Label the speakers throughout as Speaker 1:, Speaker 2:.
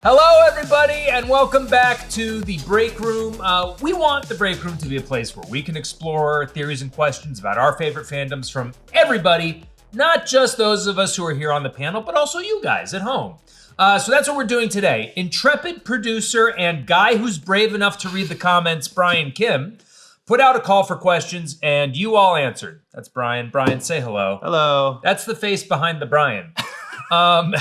Speaker 1: Hello, everybody, and welcome back to the Breakroom. We want the Breakroom to be a place where we can explore theories and questions about our favorite fandoms from everybody, not just those of us who are here on the panel, but also you guys at home. So that's what we're doing today. Intrepid producer and guy who's brave enough to read the comments, Brian Kim, put out a call for questions, and you all answered. That's Brian. Brian, say hello.
Speaker 2: Hello.
Speaker 1: That's the face behind the Brian. I'm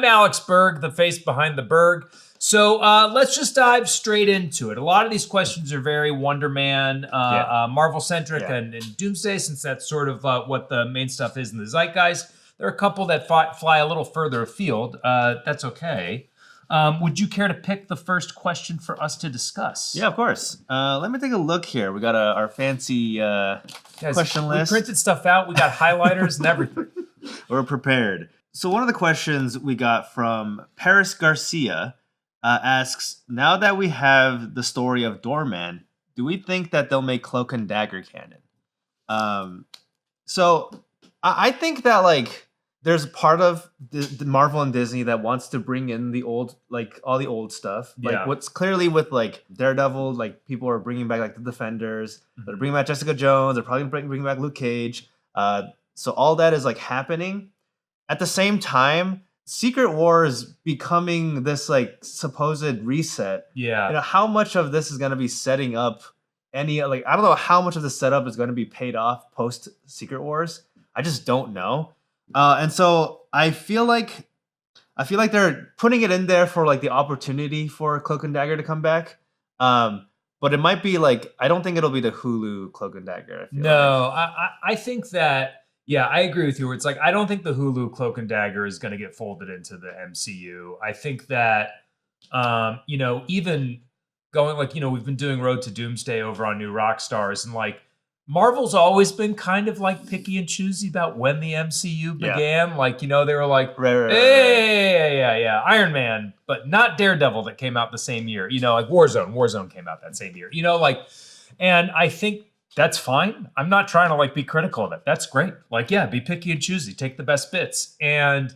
Speaker 1: Alex Berg, the face behind the Berg. So let's just dive straight into it. A lot of these questions are very Wonder Man, Marvel-centric, and Doomsday, since that's sort of what the main stuff is in the zeitgeist. There are a couple that fly a little further afield. That's okay. Would you care to pick the first question for us to discuss?
Speaker 2: Yeah, of course. Let me take a look here. We got our fancy question list.
Speaker 1: We printed stuff out. We got highlighters and everything.
Speaker 2: We're prepared. So one of the questions we got from Paris Garcia asks, now that we have the story of Doorman, do we think that they'll make Cloak and Dagger canon? So I think that like there's part of the Marvel and Disney that wants to bring in the old, like all the old stuff. Like what's clearly with like Daredevil, like people are bringing back like the Defenders. They're bringing back Jessica Jones. They're probably bringing back Luke Cage. So all that is like happening. At the same time, Secret Wars becoming this like supposed reset.
Speaker 1: Yeah.
Speaker 2: You know, how much of this is going to be setting up any, like, I don't know how much of the setup is going to be paid off post Secret Wars. I just don't know. And so I feel like they're putting it in there for like the opportunity for Cloak and Dagger to come back. But it might be like, I don't think it'll be the Hulu Cloak and Dagger.
Speaker 1: I think that, yeah, I agree with you. It's like, I don't think the Hulu Cloak and Dagger is going to get folded into the MCU. I think that, even going like, we've been doing Road to Doomsday over on New Rockstars, and like, Marvel's always been kind of like picky and choosy about when the MCU began. Yeah. Like, they were like, right. Iron Man, but not Daredevil that came out the same year. Like Warzone came out that same year. And I think that's fine. I'm not trying to like be critical of it. That's great. Like, yeah, be picky and choosy. Take the best bits. And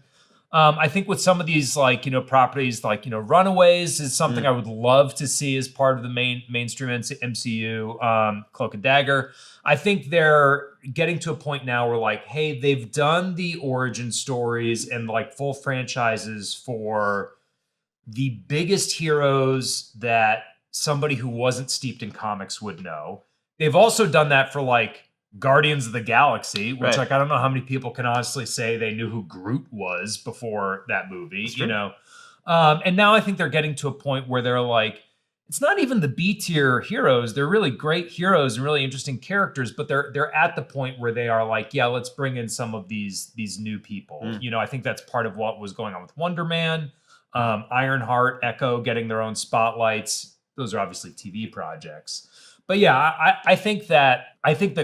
Speaker 1: I think with some of these like, properties like, Runaways is something I would love to see as part of the mainstream MCU, Cloak and Dagger. I think they're getting to a point now where like, hey, they've done the origin stories and like full franchises for the biggest heroes that somebody who wasn't steeped in comics would know. They've also done that for like Guardians of the Galaxy, which like I don't know how many people can honestly say they knew who Groot was before that movie, and now I think they're getting to a point where they're like, it's not even the B tier heroes. They're really great heroes and really interesting characters, but they're at the point where they are like, yeah, let's bring in some of these new people. I think that's part of what was going on with Wonder Man, Ironheart, Echo getting their own spotlights. Those are obviously TV projects. But yeah, I think that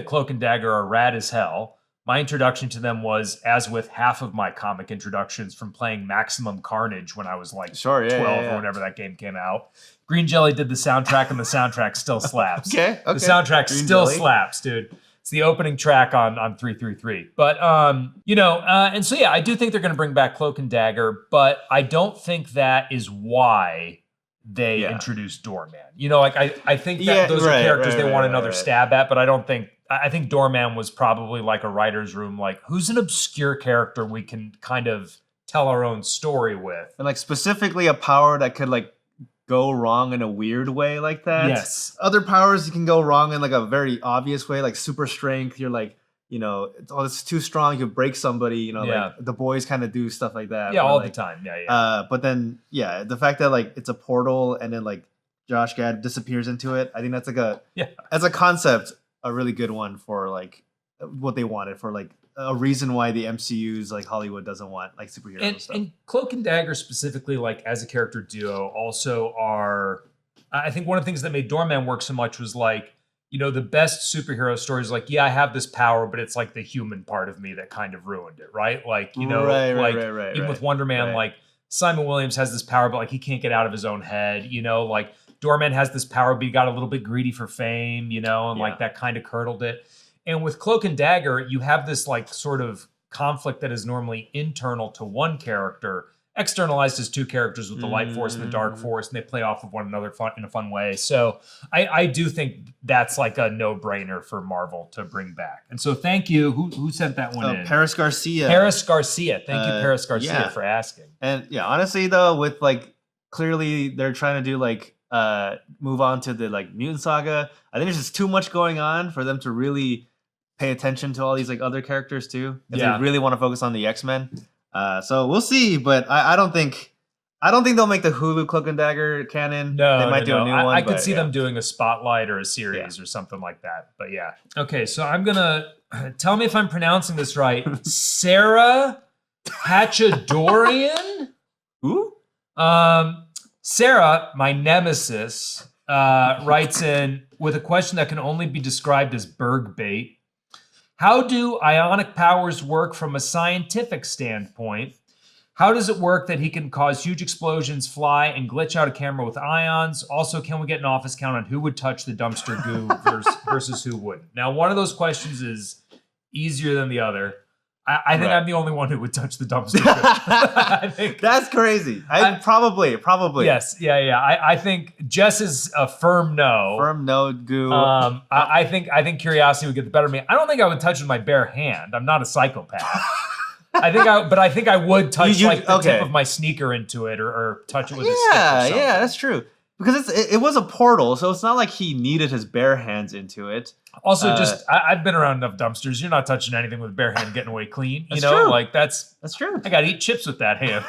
Speaker 1: Cloak and Dagger are rad as hell. My introduction to them was, as with half of my comic introductions, from playing Maximum Carnage when I was like 12 or whenever that game came out. Green Jelly did the soundtrack, and the soundtrack still slaps. Okay. The soundtrack still slaps, dude. It's the opening track on 333. But and so yeah, I do think they're going to bring back Cloak and Dagger, but I don't think that is why they introduced Doorman. I think that those are characters they want another stab at, but I think Doorman was probably like a writer's room, like, who's an obscure character we can kind of tell our own story with?
Speaker 2: And like specifically a power that could like go wrong in a weird way like that.
Speaker 1: Yes.
Speaker 2: Other powers you can go wrong in like a very obvious way, like super strength. You're like, it's too strong, you break somebody, like the boys kind of do stuff like that.
Speaker 1: Yeah, all the time. Yeah.
Speaker 2: But then, the fact that like it's a portal and then like Josh Gad disappears into it, I think that's like as a concept, a really good one for like what they wanted, for like a reason why the MCU's like Hollywood doesn't want like superhero stuff.
Speaker 1: And Cloak and Dagger specifically, like as a character duo, also are, I think one of the things that made Doorman work so much was like, the best superhero stories, like, I have this power, but it's like the human part of me that kind of ruined it, right? Like, even with Wonder Man, like Simon Williams has this power, but like he can't get out of his own head, like Doorman has this power, but he got a little bit greedy for fame, and like that kind of curdled it. And with Cloak and Dagger, you have this like sort of conflict that is normally internal to one character externalized as two characters with the Light Force and the Dark Force, and they play off of one another in a fun way. So I do think that's like a no-brainer for Marvel to bring back. And so thank you. Who sent that one in?
Speaker 2: Paris Garcia.
Speaker 1: Paris Garcia. Thank you, Paris Garcia, for asking.
Speaker 2: And yeah, honestly though, with like clearly they're trying to do like move on to the like mutant saga. I think there's just too much going on for them to really pay attention to all these like other characters too. If they really want to focus on the X-Men. So we'll see, but I don't think they'll make the Hulu Cloak and Dagger canon.
Speaker 1: No,
Speaker 2: they might do a new one.
Speaker 1: I could see them doing a spotlight or a series or something like that. But yeah. Okay, so I'm gonna tell me if I'm pronouncing this right. Sarah Hatchadorian?
Speaker 2: Who?
Speaker 1: Sarah, my nemesis, writes in with a question that can only be described as Berg bait. How do ionic powers work from a scientific standpoint? How does it work that he can cause huge explosions, fly, and glitch out a camera with ions? Also, can we get an office count on who would touch the dumpster goo versus who wouldn't? Now, one of those questions is easier than the other. I think I'm the only one who would touch the dumpster. I think
Speaker 2: that's crazy. Probably.
Speaker 1: Yes. Yeah. I think Jess is a firm no.
Speaker 2: Firm no, goo.
Speaker 1: I think curiosity would get the better of me. I don't think I would touch with my bare hand. I'm not a psychopath. I think I would touch the tip of my sneaker into it or touch it with a stick or something.
Speaker 2: Yeah, that's true. Because it was a portal, so it's not like he needed his bare hands into it.
Speaker 1: Also, I've been around enough dumpsters. You're not touching anything with a bare hand, getting away clean.
Speaker 2: That's true.
Speaker 1: Like that's
Speaker 2: true.
Speaker 1: I got to eat chips with that hand.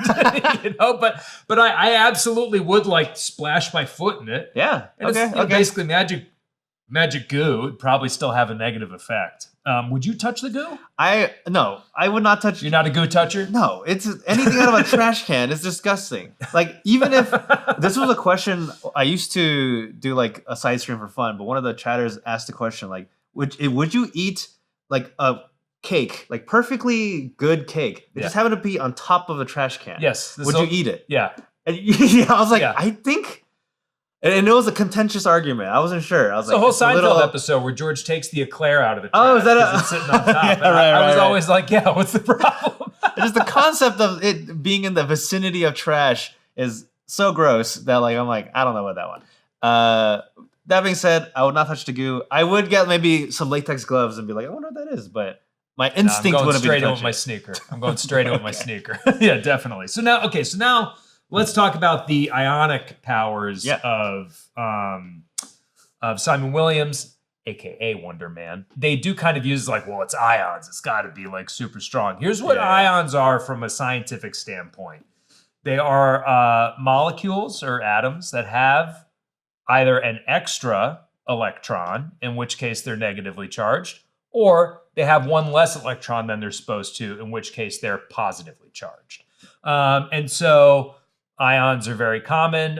Speaker 1: But I absolutely would like splash my foot in it.
Speaker 2: Yeah.
Speaker 1: And it's basically magic goo. Would probably still have a negative effect. Would you touch the goo?
Speaker 2: No, I would not touch.
Speaker 1: You're not a goo toucher?
Speaker 2: No, it's anything out of a trash can. It's disgusting. Like, even if this was a question, I used to do like a side stream for fun, but one of the chatters asked a question like, would you eat like a cake, like perfectly good cake? It just happened to be on top of a trash can.
Speaker 1: Yes.
Speaker 2: Would you eat it?
Speaker 1: Yeah.
Speaker 2: And I was like, I think. And it was a contentious argument. I wasn't sure. I was
Speaker 1: it's like, a whole Seinfeld episode where George takes the eclair out of the trash.
Speaker 2: Oh, is that
Speaker 1: it's sitting on top? I was always like, what's the problem?
Speaker 2: Just the concept of it being in the vicinity of trash is so gross that like I'm like, I don't know about that one. That being said, I would not touch the goo. I would get maybe some latex gloves and be like, I wonder what that is, but my instinct would have been
Speaker 1: straight in with my sneaker. I'm going straight in with my sneaker. Yeah, definitely. So now let's talk about the ionic powers of Simon Williams, aka Wonder Man. They do kind of use like, well, it's ions. It's got to be like super strong. Here's what ions are from a scientific standpoint. They are molecules or atoms that have either an extra electron, in which case they're negatively charged, or they have one less electron than they're supposed to, in which case they're positively charged. And so ions are very common.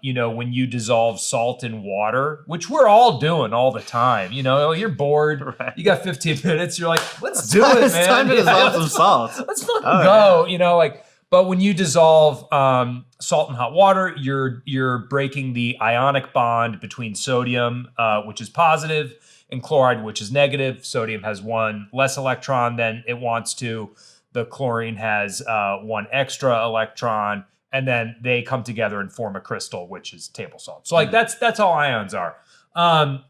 Speaker 1: When you dissolve salt in water, which we're all doing all the time. You're bored. Right. You got 15 minutes. You're like, let's do it, man.
Speaker 2: It's time to dissolve some salt.
Speaker 1: Let's fucking go. Yeah. But when you dissolve salt in hot water, you're breaking the ionic bond between sodium, which is positive, and chloride, which is negative. Sodium has one less electron than it wants to. The chlorine has one extra electron. And then they come together and form a crystal, which is table salt. So that's all ions are. But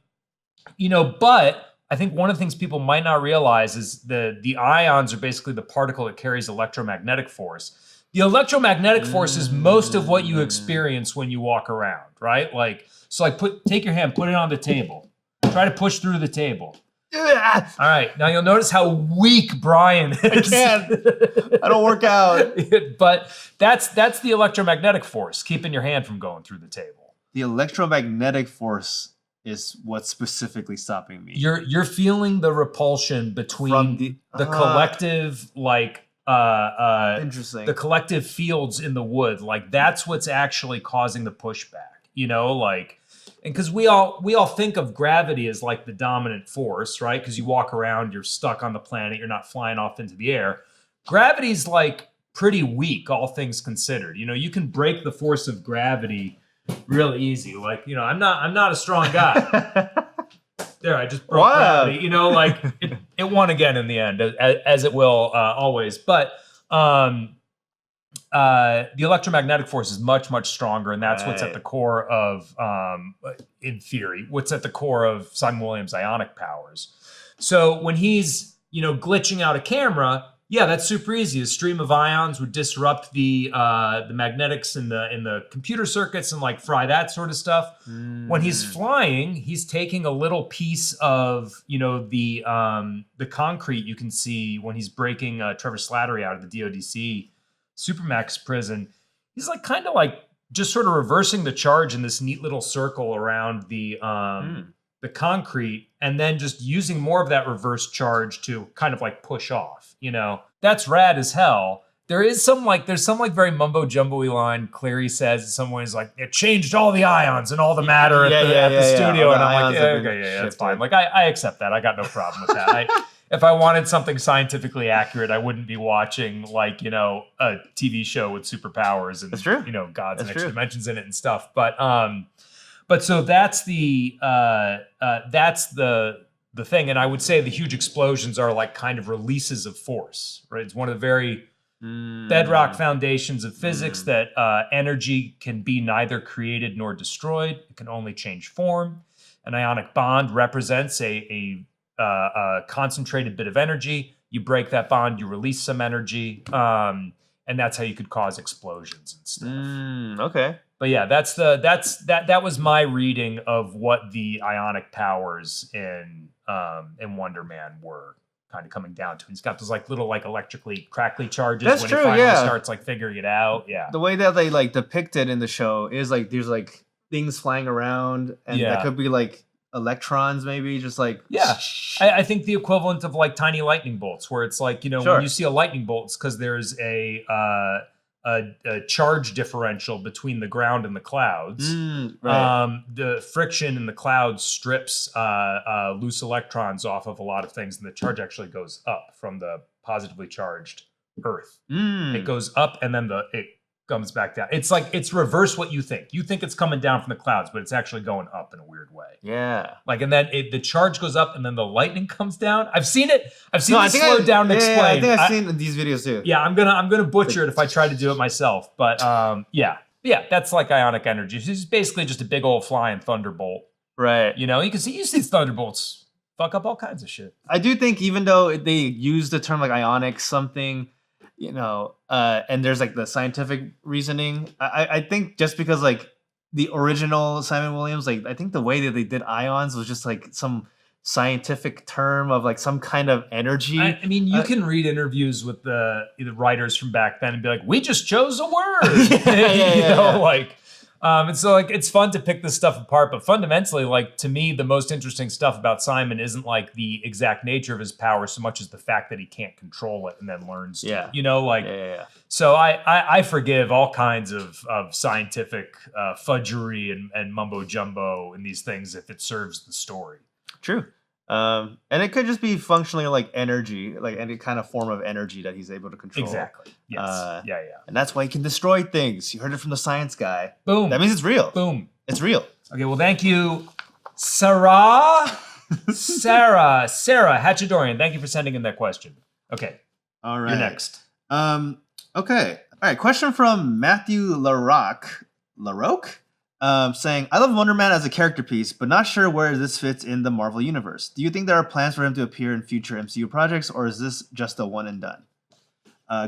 Speaker 1: I think one of the things people might not realize is the ions are basically the particle that carries electromagnetic force. The electromagnetic force is most of what you experience when you walk around, right? Take your hand, put it on the table. Try to push through the table. All right. Now you'll notice how weak Brian is.
Speaker 2: I can't. I don't work out.
Speaker 1: But that's the electromagnetic force keeping your hand from going through the table.
Speaker 2: The electromagnetic force is what's specifically stopping me.
Speaker 1: You're feeling the repulsion between the collective
Speaker 2: interesting.
Speaker 1: The collective fields in the wood. Like that's what's actually causing the pushback. And because we all think of gravity as like the dominant force, right? Because you walk around, you're stuck on the planet, you're not flying off into the air. Gravity's like pretty weak, all things considered. You can break the force of gravity real easy. I'm not a strong guy. There, I just broke gravity. It won again in the end, as it will always. But the electromagnetic force is much, much stronger, and that's what's at the core of, in theory, what's at the core of Simon Williams' ionic powers. So when he's, glitching out a camera, yeah, that's super easy. A stream of ions would disrupt the magnetics in the computer circuits and like fry that sort of stuff. When he's flying, he's taking a little piece of the concrete you can see when he's breaking Trevor Slattery out of the DODC Supermax prison. He's like kind of like just sort of reversing the charge in this neat little circle around the concrete, and then just using more of that reverse charge to kind of like push off. That's rad as hell. There's some very mumbo jumbo-y line Cleary says in some ways like it changed all the ions and all the matter at the studio, and I'm like, okay, that's fine. Like I accept that. I got no problem with that. If I wanted something scientifically accurate, I wouldn't be watching like a TV show with superpowers and gods and extra dimensions in it and stuff. But so that's the thing, and I would say the huge explosions are like kind of releases of force, right? It's one of the very bedrock foundations of physics that energy can be neither created nor destroyed. It can only change form. An ionic bond represents a concentrated bit of energy. You break that bond, you release some energy, and that's how you could cause explosions and stuff.
Speaker 2: Okay.
Speaker 1: But yeah, that was my reading of what the ionic powers in Wonder Man were kind of coming down to. He's got those like little like electrically crackly charges he finally starts like figuring it out. Yeah.
Speaker 2: The way that they like depict it in the show is like there's like things flying around, and that could be like electrons maybe, just like
Speaker 1: I think the equivalent of like tiny lightning bolts, where it's like when you see a lightning bolt, it's because there's a charge differential between the ground and the clouds. The friction in the clouds strips loose electrons off of a lot of things, and the charge actually goes up from the positively charged Earth. It goes up, and then it comes back down. It's like it's reverse what you think. You think it's coming down from the clouds, but it's actually going up in a weird way.
Speaker 2: Yeah.
Speaker 1: Like, and then the charge goes up, and then the lightning comes down. I've seen it. I've seen it slowed down and explained.
Speaker 2: I think I've seen these videos too.
Speaker 1: Yeah, I'm gonna butcher it if I try to do it myself. But yeah, that's like ionic energy. It's basically just a big old flying thunderbolt.
Speaker 2: Right.
Speaker 1: You see thunderbolts fuck up all kinds of shit.
Speaker 2: I do think even though they use the term like ionic something, and there's like the scientific reasoning, I think just because like the original Simon Williams, like I think the way that they did ions was just like some scientific term of like some kind of energy.
Speaker 1: I mean, you can read interviews with the writers from back then and be like, we just chose a word. And so like it's fun to pick this stuff apart, but fundamentally, like to me, the most interesting stuff about Simon isn't like the exact nature of his power so much as the fact that he can't control it and then learns to. So I forgive all kinds of scientific fudgery and mumbo jumbo in these things if it serves the story.
Speaker 2: True. And it could just be functionally like energy, like any kind of form of energy that he's able to control.
Speaker 1: Exactly. Yes.
Speaker 2: And that's why he can destroy things. You heard it from the science guy.
Speaker 1: Boom.
Speaker 2: That means it's real.
Speaker 1: Boom.
Speaker 2: It's real.
Speaker 1: Okay, well, thank you, Sarah Hatchadorian. Thank you for sending in that question. Okay.
Speaker 2: All right.
Speaker 1: You're next.
Speaker 2: Okay. All right. Question from Matthew LaRoque. Saying, I love Wonder Man as a character piece, but not sure where this fits in the Marvel Universe. Do you think there are plans for him to appear in future MCU projects, or is this just a one and done?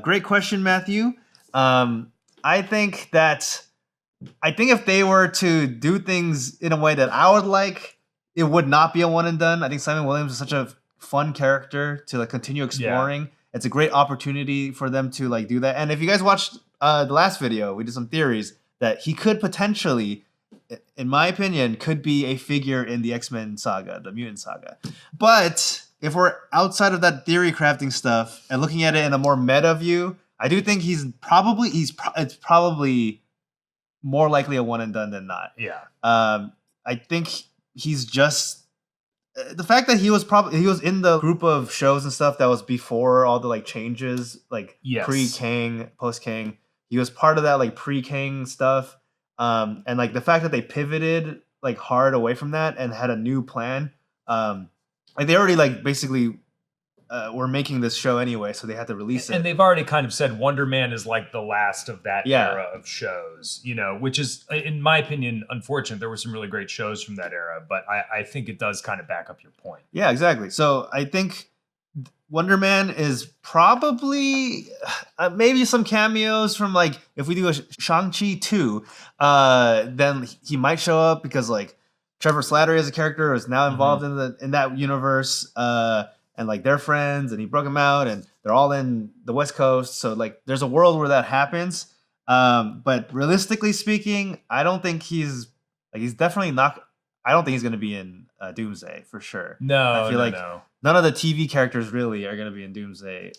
Speaker 2: Great question, Matthew. I think if they were to do things in a way that I would like, it would not be a one and done. I think Simon Williams is such a fun character to like continue exploring. Yeah. It's a great opportunity for them to like do that. And if you guys watched the last video, we did some theories that he could potentially, in my opinion, could be a figure in the X-Men saga, the Mutant saga. But if we're outside of that theory crafting stuff and looking at it in a more meta view, I do think it's probably more likely a one and done than not.
Speaker 1: Yeah.
Speaker 2: I think he's just the fact that he was in the group of shows and stuff that was before all the like changes, like pre-Kang, post-Kang. He was part of that like pre-Kang stuff. And like the fact that they pivoted like hard away from that and had a new plan. Like they already like basically we're making this show anyway, so they had to release it.
Speaker 1: And they've already kind of said Wonder Man is like the last of that era of shows, which is, in my opinion, unfortunate. There were some really great shows from that era, but I think it does kind of back up your point.
Speaker 2: Yeah, exactly. So I think Wonder Man is probably maybe some cameos from like if we do a Shang-Chi 2, then he might show up because like Trevor Slattery as a character is now involved in that universe, and like they're friends, and he broke him out, and they're all in the West Coast. So like there's a world where that happens. But realistically speaking, I don't think he's definitely not. I don't think he's going to be in Doomsday for sure.
Speaker 1: No,
Speaker 2: I feel like none of the TV characters really are going to be in Doomsday.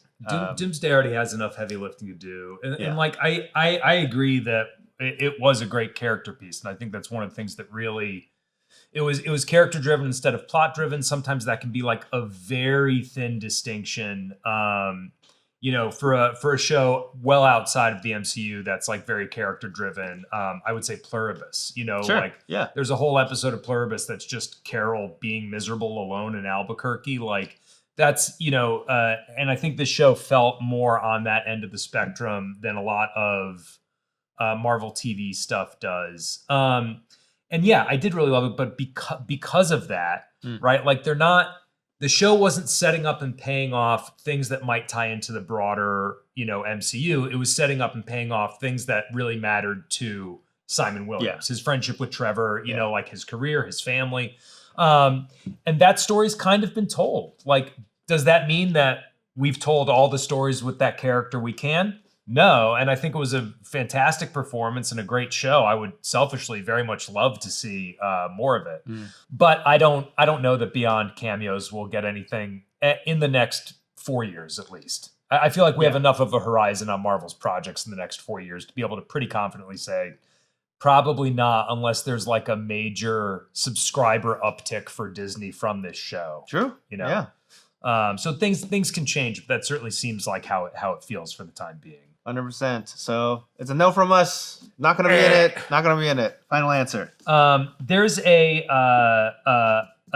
Speaker 1: Doomsday already has enough heavy lifting to do, and like I agree that it was a great character piece, and I think that's one of the things that really it was character driven instead of plot driven. Sometimes that can be like a very thin distinction. For a show well outside of the MCU that's like very character driven, I would say Pluribus. There's a whole episode of Pluribus that's just Carol being miserable alone in Albuquerque. Like that's and I think this show felt more on that end of the spectrum than a lot of Marvel TV stuff does. And yeah, I did really love it, but because of that, right? Like the show wasn't setting up and paying off things that might tie into the broader, MCU. It was setting up and paying off things that really mattered to Simon Williams, his friendship with Trevor, like his career, his family. And that story's kind of been told. Like, does that mean that we've told all the stories with that character we can? No, and I think it was a fantastic performance and a great show. I would selfishly very much love to see more of it, but I don't know that beyond cameos we'll get anything in the next 4 years at least. I feel like we have enough of a horizon on Marvel's projects in the next 4 years to be able to pretty confidently say probably not, unless there's like a major subscriber uptick for Disney from this show.
Speaker 2: True.
Speaker 1: So things can change, but that certainly seems like how it feels for the time being.
Speaker 2: 100%. So it's a no from us. Not going to be in it. Not going to be in it. Final answer.
Speaker 1: There's a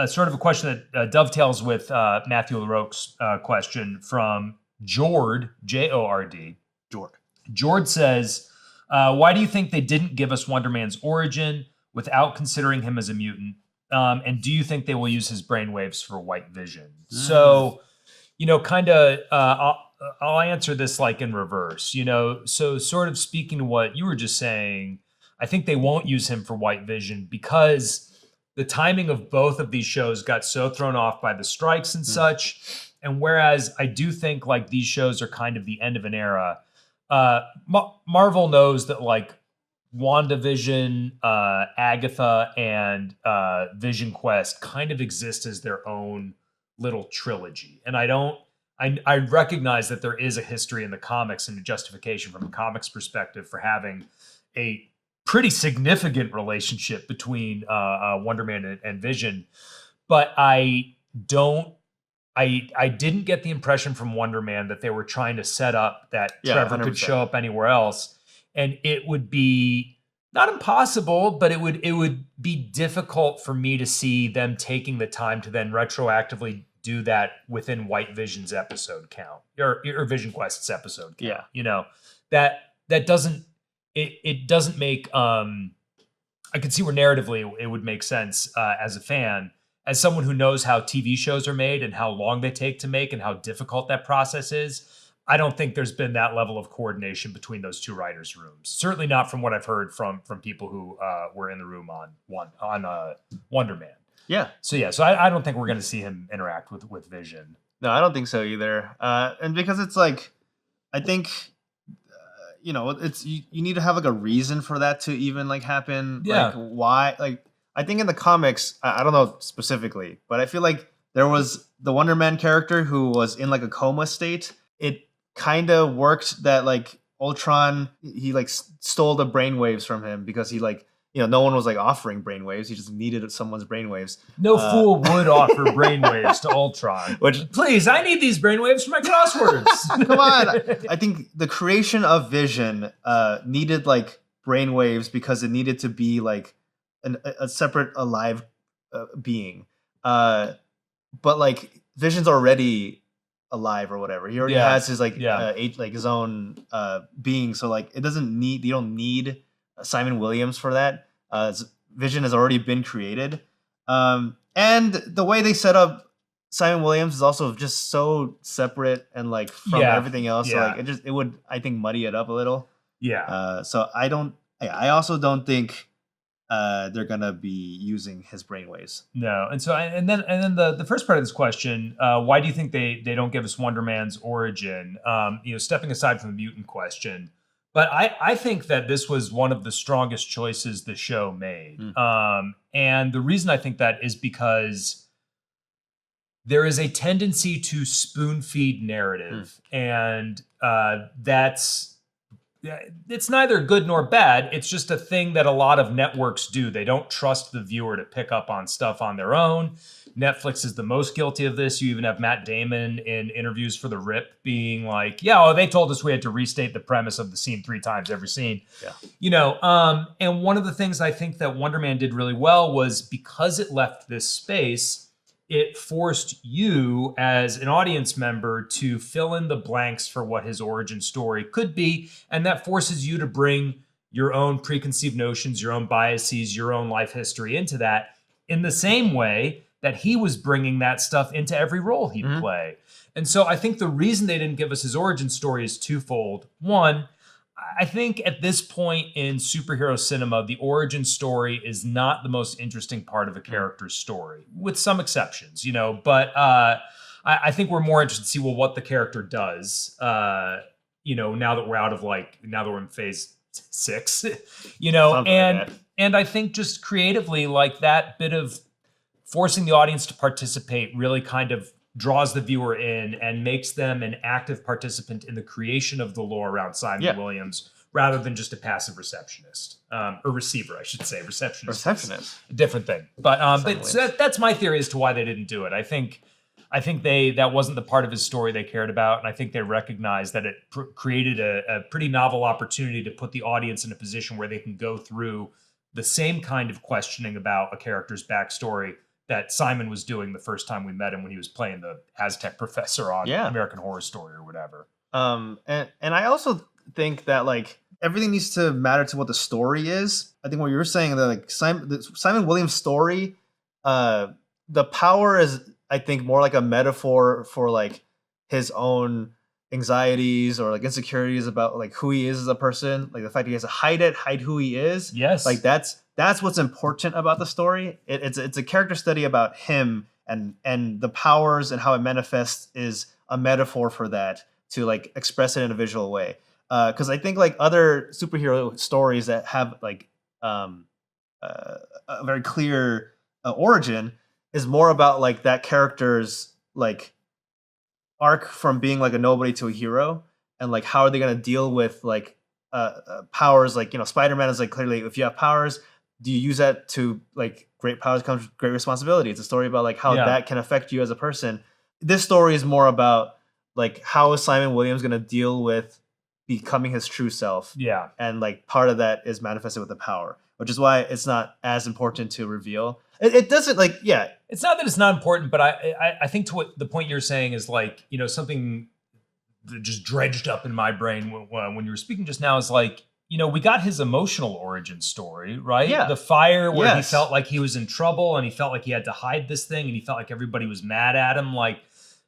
Speaker 1: sort of a question that dovetails with Matthew LaRoque's question from Jord, Jord. Jord says, why do you think they didn't give us Wonder Man's origin without considering him as a mutant? And do you think they will use his brainwaves for White Vision? So, I'll answer this like in reverse, so sort of speaking to what you were just saying, I think they won't use him for White Vision because the timing of both of these shows got so thrown off by the strikes and such. And whereas I do think like these shows are kind of the end of an era, Marvel knows that like WandaVision, Agatha, and Vision Quest kind of exist as their own little trilogy. And I recognize that there is a history in the comics and a justification from a comics perspective for having a pretty significant relationship between Wonder Man and Vision. But I didn't get the impression from Wonder Man that they were trying to set up that Trevor 100%. Could show up anywhere else. And it would be not impossible, but it would be difficult for me to see them taking the time to then retroactively do that within White Vision's episode count or Vision Quest's episode count. That doesn't make I can see where narratively it would make sense as a fan, as someone who knows how TV shows are made and how long they take to make and how difficult that process is. I don't think there's been that level of coordination between those two writers' rooms. Certainly not from what I've heard from people who were in the room on Wonder Man.
Speaker 2: Yeah. So
Speaker 1: I don't think we're going to see him interact with Vision.
Speaker 2: No, I don't think so either. And because it's like, I think, it's you need to have like a reason for that to even like happen.
Speaker 1: Yeah.
Speaker 2: Like why? Like I think in the comics, I don't know specifically, but I feel like there was the Wonder Man character who was in like a coma state. It kind of worked that like Ultron, he like stole the brainwaves from him because he like, no one was like offering brainwaves. He just needed someone's brainwaves.
Speaker 1: No fool would offer brainwaves to Ultron. Please, I need these brainwaves for my crosswords.
Speaker 2: Come on. I think the creation of Vision needed like brainwaves because it needed to be like a separate alive being. But like Vision's already alive or whatever. He already has his like his own being. So like you don't need Simon Williams for that. Vision has already been created, and the way they set up Simon Williams is also just so separate and like from everything else. So like it would, I think, muddy it up a little. Yeah. So I also don't think they're gonna be using his brainwaves.
Speaker 1: No. And so and then the first part of this question, why do you think they don't give us Wonder Man's origin? Stepping aside from the mutant question. But I think that this was one of the strongest choices the show made. And the reason I think that is because there is a tendency to spoon feed narrative. And it's neither good nor bad. It's just a thing that a lot of networks do. They don't trust the viewer to pick up on stuff on their own. Netflix is the most guilty of this. You even have Matt Damon in interviews for The Rip being like, they told us we had to restate the premise of the scene 3 times every scene. Yeah. And one of the things I think that Wonder Man did really well was because it left this space, it forced you as an audience member to fill in the blanks for what his origin story could be. And that forces you to bring your own preconceived notions, your own biases, your own life history into that in the same way that he was bringing that stuff into every role he'd play. And so I think the reason they didn't give us his origin story is twofold. One, I think at this point in superhero cinema, the origin story is not the most interesting part of a character's story, with some exceptions, but I think we're more interested to see, what the character does, now that we're in phase 6, and I think just creatively, like that bit of forcing the audience to participate really kind of draws the viewer in and makes them an active participant in the creation of the lore around Simon Williams, rather than just a passive receptionist or receiver, I should say. Receptionist, a different thing. But that's my theory as to why they didn't do it. I think that wasn't the part of his story they cared about, and I think they recognized that it created a pretty novel opportunity to put the audience in a position where they can go through the same kind of questioning about a character's backstory that Simon was doing the first time we met him when he was playing the Aztec professor on American Horror Story or whatever.
Speaker 2: And I also think that like everything needs to matter to what the story is. I think what you were saying, that like Simon Williams' story, the power is, I think, more like a metaphor for like his own anxieties or like insecurities about like who he is as a person, like the fact he has to hide who he is.
Speaker 1: Yes,
Speaker 2: like that's what's important about the story. It's a character study about him, and the powers and how it manifests is a metaphor for that, to like express it in a visual way. Because I think like other superhero stories that have like a very clear origin is more about like that character's like arc from being like a nobody to a hero, and like how are they going to deal with like powers. Like, Spider-Man is like, clearly, if you have powers, do you use that to like, great powers comes great responsibility. It's a story about like how that can affect you as a person. This story is more about like how is Simon Williams going to deal with becoming his true self. Yeah. And like part of that is manifested with the power, which is why it's not as important to reveal. It doesn't like,
Speaker 1: it's not that it's not important, but I think to what the point you're saying is like, something that just dredged up in my brain when you were speaking just now is like, we got his emotional origin story, right? Yeah. The fire where he felt like he was in trouble and he felt like he had to hide this thing and he felt like everybody was mad at him. Like,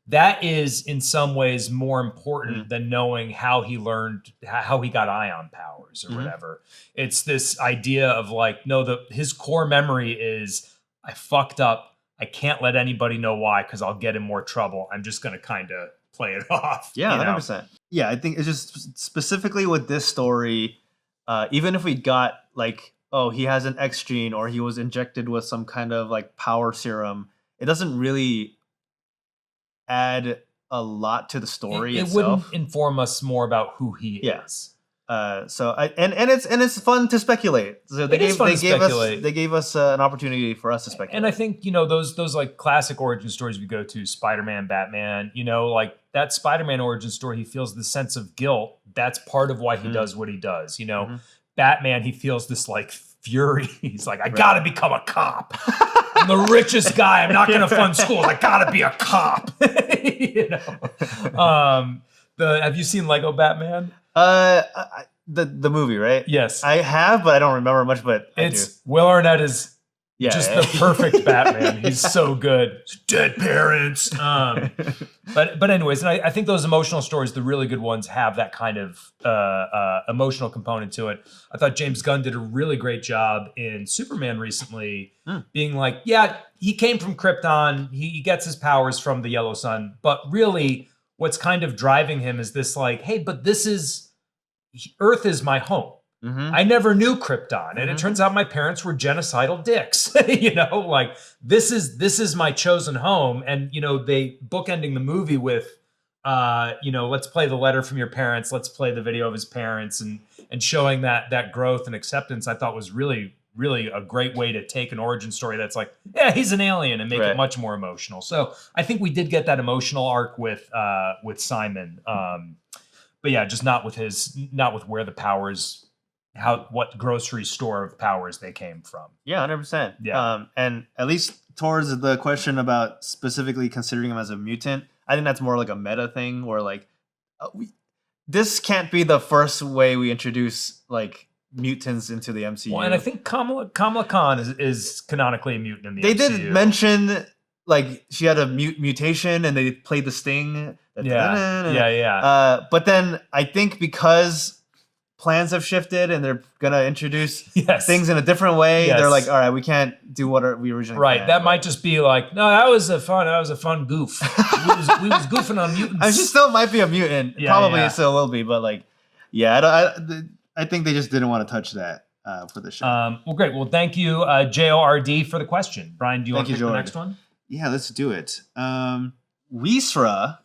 Speaker 1: that is in some ways more important than knowing how he got ion powers or whatever. It's this idea of like, no, his core memory is, I fucked up. I can't let anybody know why, because I'll get in more trouble. I'm just going to kind of play it off.
Speaker 2: Yeah, 100%. Yeah, I think it's just specifically with this story, even if we got like, oh, he has an X gene or he was injected with some kind of like power serum, it doesn't really add a lot to the story itself.
Speaker 1: It wouldn't inform us more about who he is.
Speaker 2: It's fun to speculate. So they gave us an opportunity for us to speculate.
Speaker 1: And I think those like classic origin stories we go to, Spider-Man, Batman, like that Spider-Man origin story, he feels the sense of guilt. That's part of why he does what he does. Batman, he feels this like fury. He's like, I gotta become a cop. I'm the richest guy. I'm not going to fund schools. I got to be a cop. Have you seen Lego Batman?
Speaker 2: The movie, right?
Speaker 1: Yes.
Speaker 2: I have, but I don't remember much, but
Speaker 1: Will Arnett is the perfect Batman. He's so good. Dead parents. But anyways, and I think those emotional stories, the really good ones, have that kind of emotional component to it. I thought James Gunn did a really great job in Superman recently, being like, yeah, he came from Krypton. He gets his powers from the Yellow Sun. But really, what's kind of driving him is this like, hey, but Earth is my home. Mm-hmm. I never knew Krypton, and it turns out my parents were genocidal dicks. Like this is my chosen home, and they bookending the movie with, let's play the letter from your parents, let's play the video of his parents, and showing that growth and acceptance. I thought was really, really a great way to take an origin story that's like, yeah, he's an alien, and make it much more emotional. So I think we did get that emotional arc with Simon, but yeah, just not with where the powers. What grocery store of powers they came from. Yeah,
Speaker 2: 100%. Yeah. And at least towards the question about specifically considering him as a mutant, I think that's more like a meta thing where like, this can't be the first way we introduce like mutants into the MCU.
Speaker 1: Well, and I think Kamala Khan is canonically a mutant in the MCU.
Speaker 2: They did mention like she had a mutation and they played the sting.
Speaker 1: Yeah.
Speaker 2: But then I think because plans have shifted and they're gonna introduce things in a different way. Yes. They're like, all right, we can't do what we originally planned.
Speaker 1: That might just be like, no, that was a fun goof. we was goofing on mutants.
Speaker 2: I mean, she still might be a mutant. Probably still will be, but like, I think they just didn't want to touch that for the show.
Speaker 1: Well, great. Well, thank you, JORD, for the question. Brian, do you want to pick the next one?
Speaker 2: Yeah, let's do it. Weesra,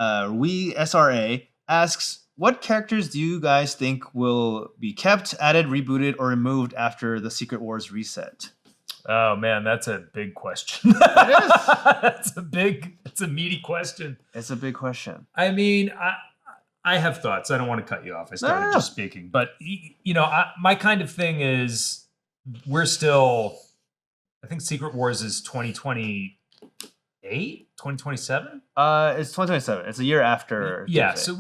Speaker 2: SRA asks, what characters do you guys think will be kept, added, rebooted, or removed after the Secret Wars reset?
Speaker 1: Oh man, that's a big question. It is. It's a meaty question.
Speaker 2: It's a big question.
Speaker 1: I mean, I have thoughts. I don't want to cut you off. I started just speaking, but my kind of thing is we're still. I think Secret Wars is 2028, 2027.
Speaker 2: It's 2027. It's a year after.
Speaker 1: Yeah, so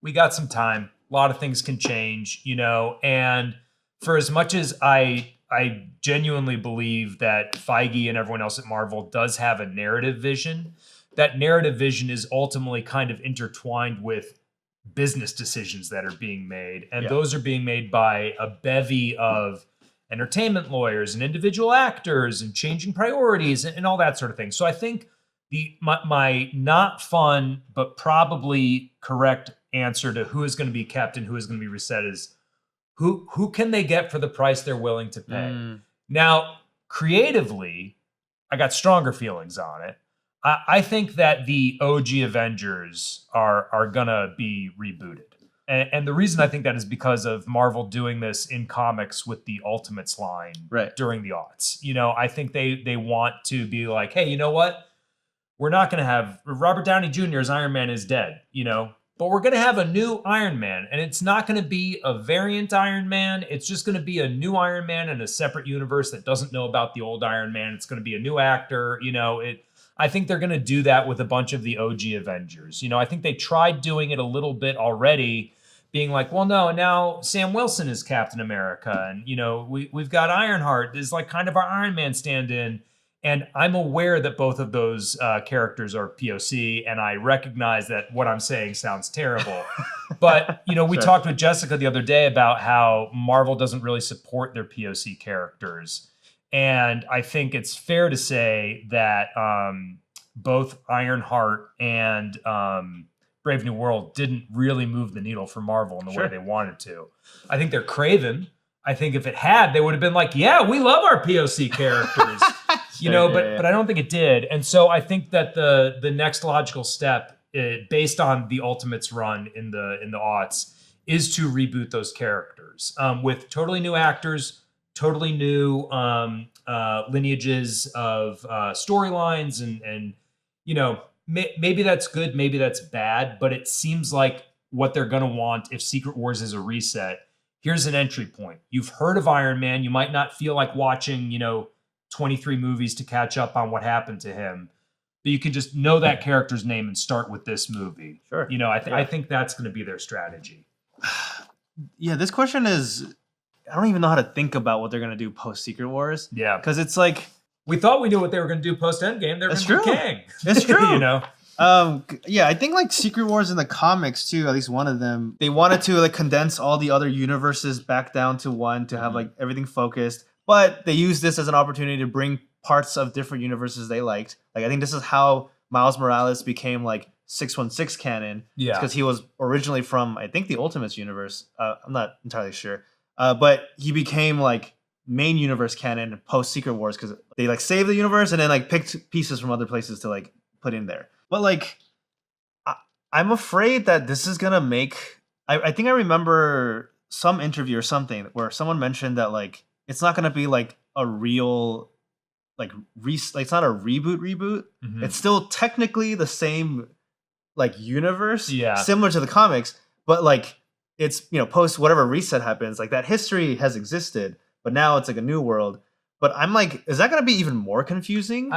Speaker 1: we got some time. A lot of things can change, and for as much as I genuinely believe that Feige and everyone else at Marvel does have a narrative vision, that narrative vision is ultimately kind of intertwined with business decisions that are being made. And those are being made by a bevy of entertainment lawyers and individual actors and changing priorities and all that sort of thing. So I think my not fun, but probably correct answer to who is going to be kept and who is going to be reset is who can they get for the price they're willing to pay. Now, creatively, I got stronger feelings on it. I think that the OG Avengers are going to be rebooted. And the reason I think that is because of Marvel doing this in comics with the Ultimates line during the aughts. I think they want to be like, hey, you know what? We're not going to have Robert Downey Jr.'s Iron Man is dead, but we're going to have a new Iron Man, and it's not going to be a variant Iron Man. It's just going to be a new Iron Man in a separate universe that doesn't know about the old Iron Man. It's going to be a new actor. I think they're going to do that with a bunch of the OG Avengers. I think they tried doing it a little bit already, being like, well, no, now Sam Wilson is Captain America, and we've got Ironheart is like kind of our Iron Man stand-in. And I'm aware that both of those characters are POC, and I recognize that what I'm saying sounds terrible. But, we talked with Jessica the other day about how Marvel doesn't really support their POC characters. And I think it's fair to say that both Ironheart and Brave New World didn't really move the needle for Marvel in the way they wanted to. I think they're Craven. I think if it had, they would have been like, yeah, we love our POC characters. But I don't think it did. And so I think that the next logical step, based on the Ultimates run in the aughts, is to reboot those characters with totally new actors, totally new lineages of storylines, and maybe that's good, maybe that's bad, but it seems like what they're gonna want if Secret Wars is a reset. Here's an entry point. You've heard of Iron Man. You might not feel like watching, 23 movies to catch up on what happened to him. But you can just know that character's name and start with this movie.
Speaker 2: Sure.
Speaker 1: You know, I think that's going to be their strategy.
Speaker 2: Yeah, this question is, I don't even know how to think about what they're going to do post Secret Wars.
Speaker 1: Yeah.
Speaker 2: Because it's like,
Speaker 1: we thought we knew what they were going to do post Endgame. They're going to do Kang.
Speaker 2: It's true.
Speaker 1: You know?
Speaker 2: Yeah, I think like Secret Wars in the comics too, at least one of them, they wanted to like condense all the other universes back down to one to have like everything focused. But they used this as an opportunity to bring parts of different universes they liked. Like I think this is how Miles Morales became like 616 canon.
Speaker 1: Yeah.
Speaker 2: Because he was originally from, I think, the Ultimates universe. I'm not entirely sure. But he became like main universe canon post Secret Wars because they like saved the universe and then like picked pieces from other places to like put in there. But like, I'm afraid that this is gonna make. I think I remember some interview or something where someone mentioned that like it's not gonna be like a real like it's not a reboot.
Speaker 1: Mm-hmm.
Speaker 2: It's still technically the same like universe,
Speaker 1: yeah,
Speaker 2: similar to the comics, but like it's post whatever reset happens, like that history has existed, but now it's like a new world. But I'm like, is that going to be even more confusing?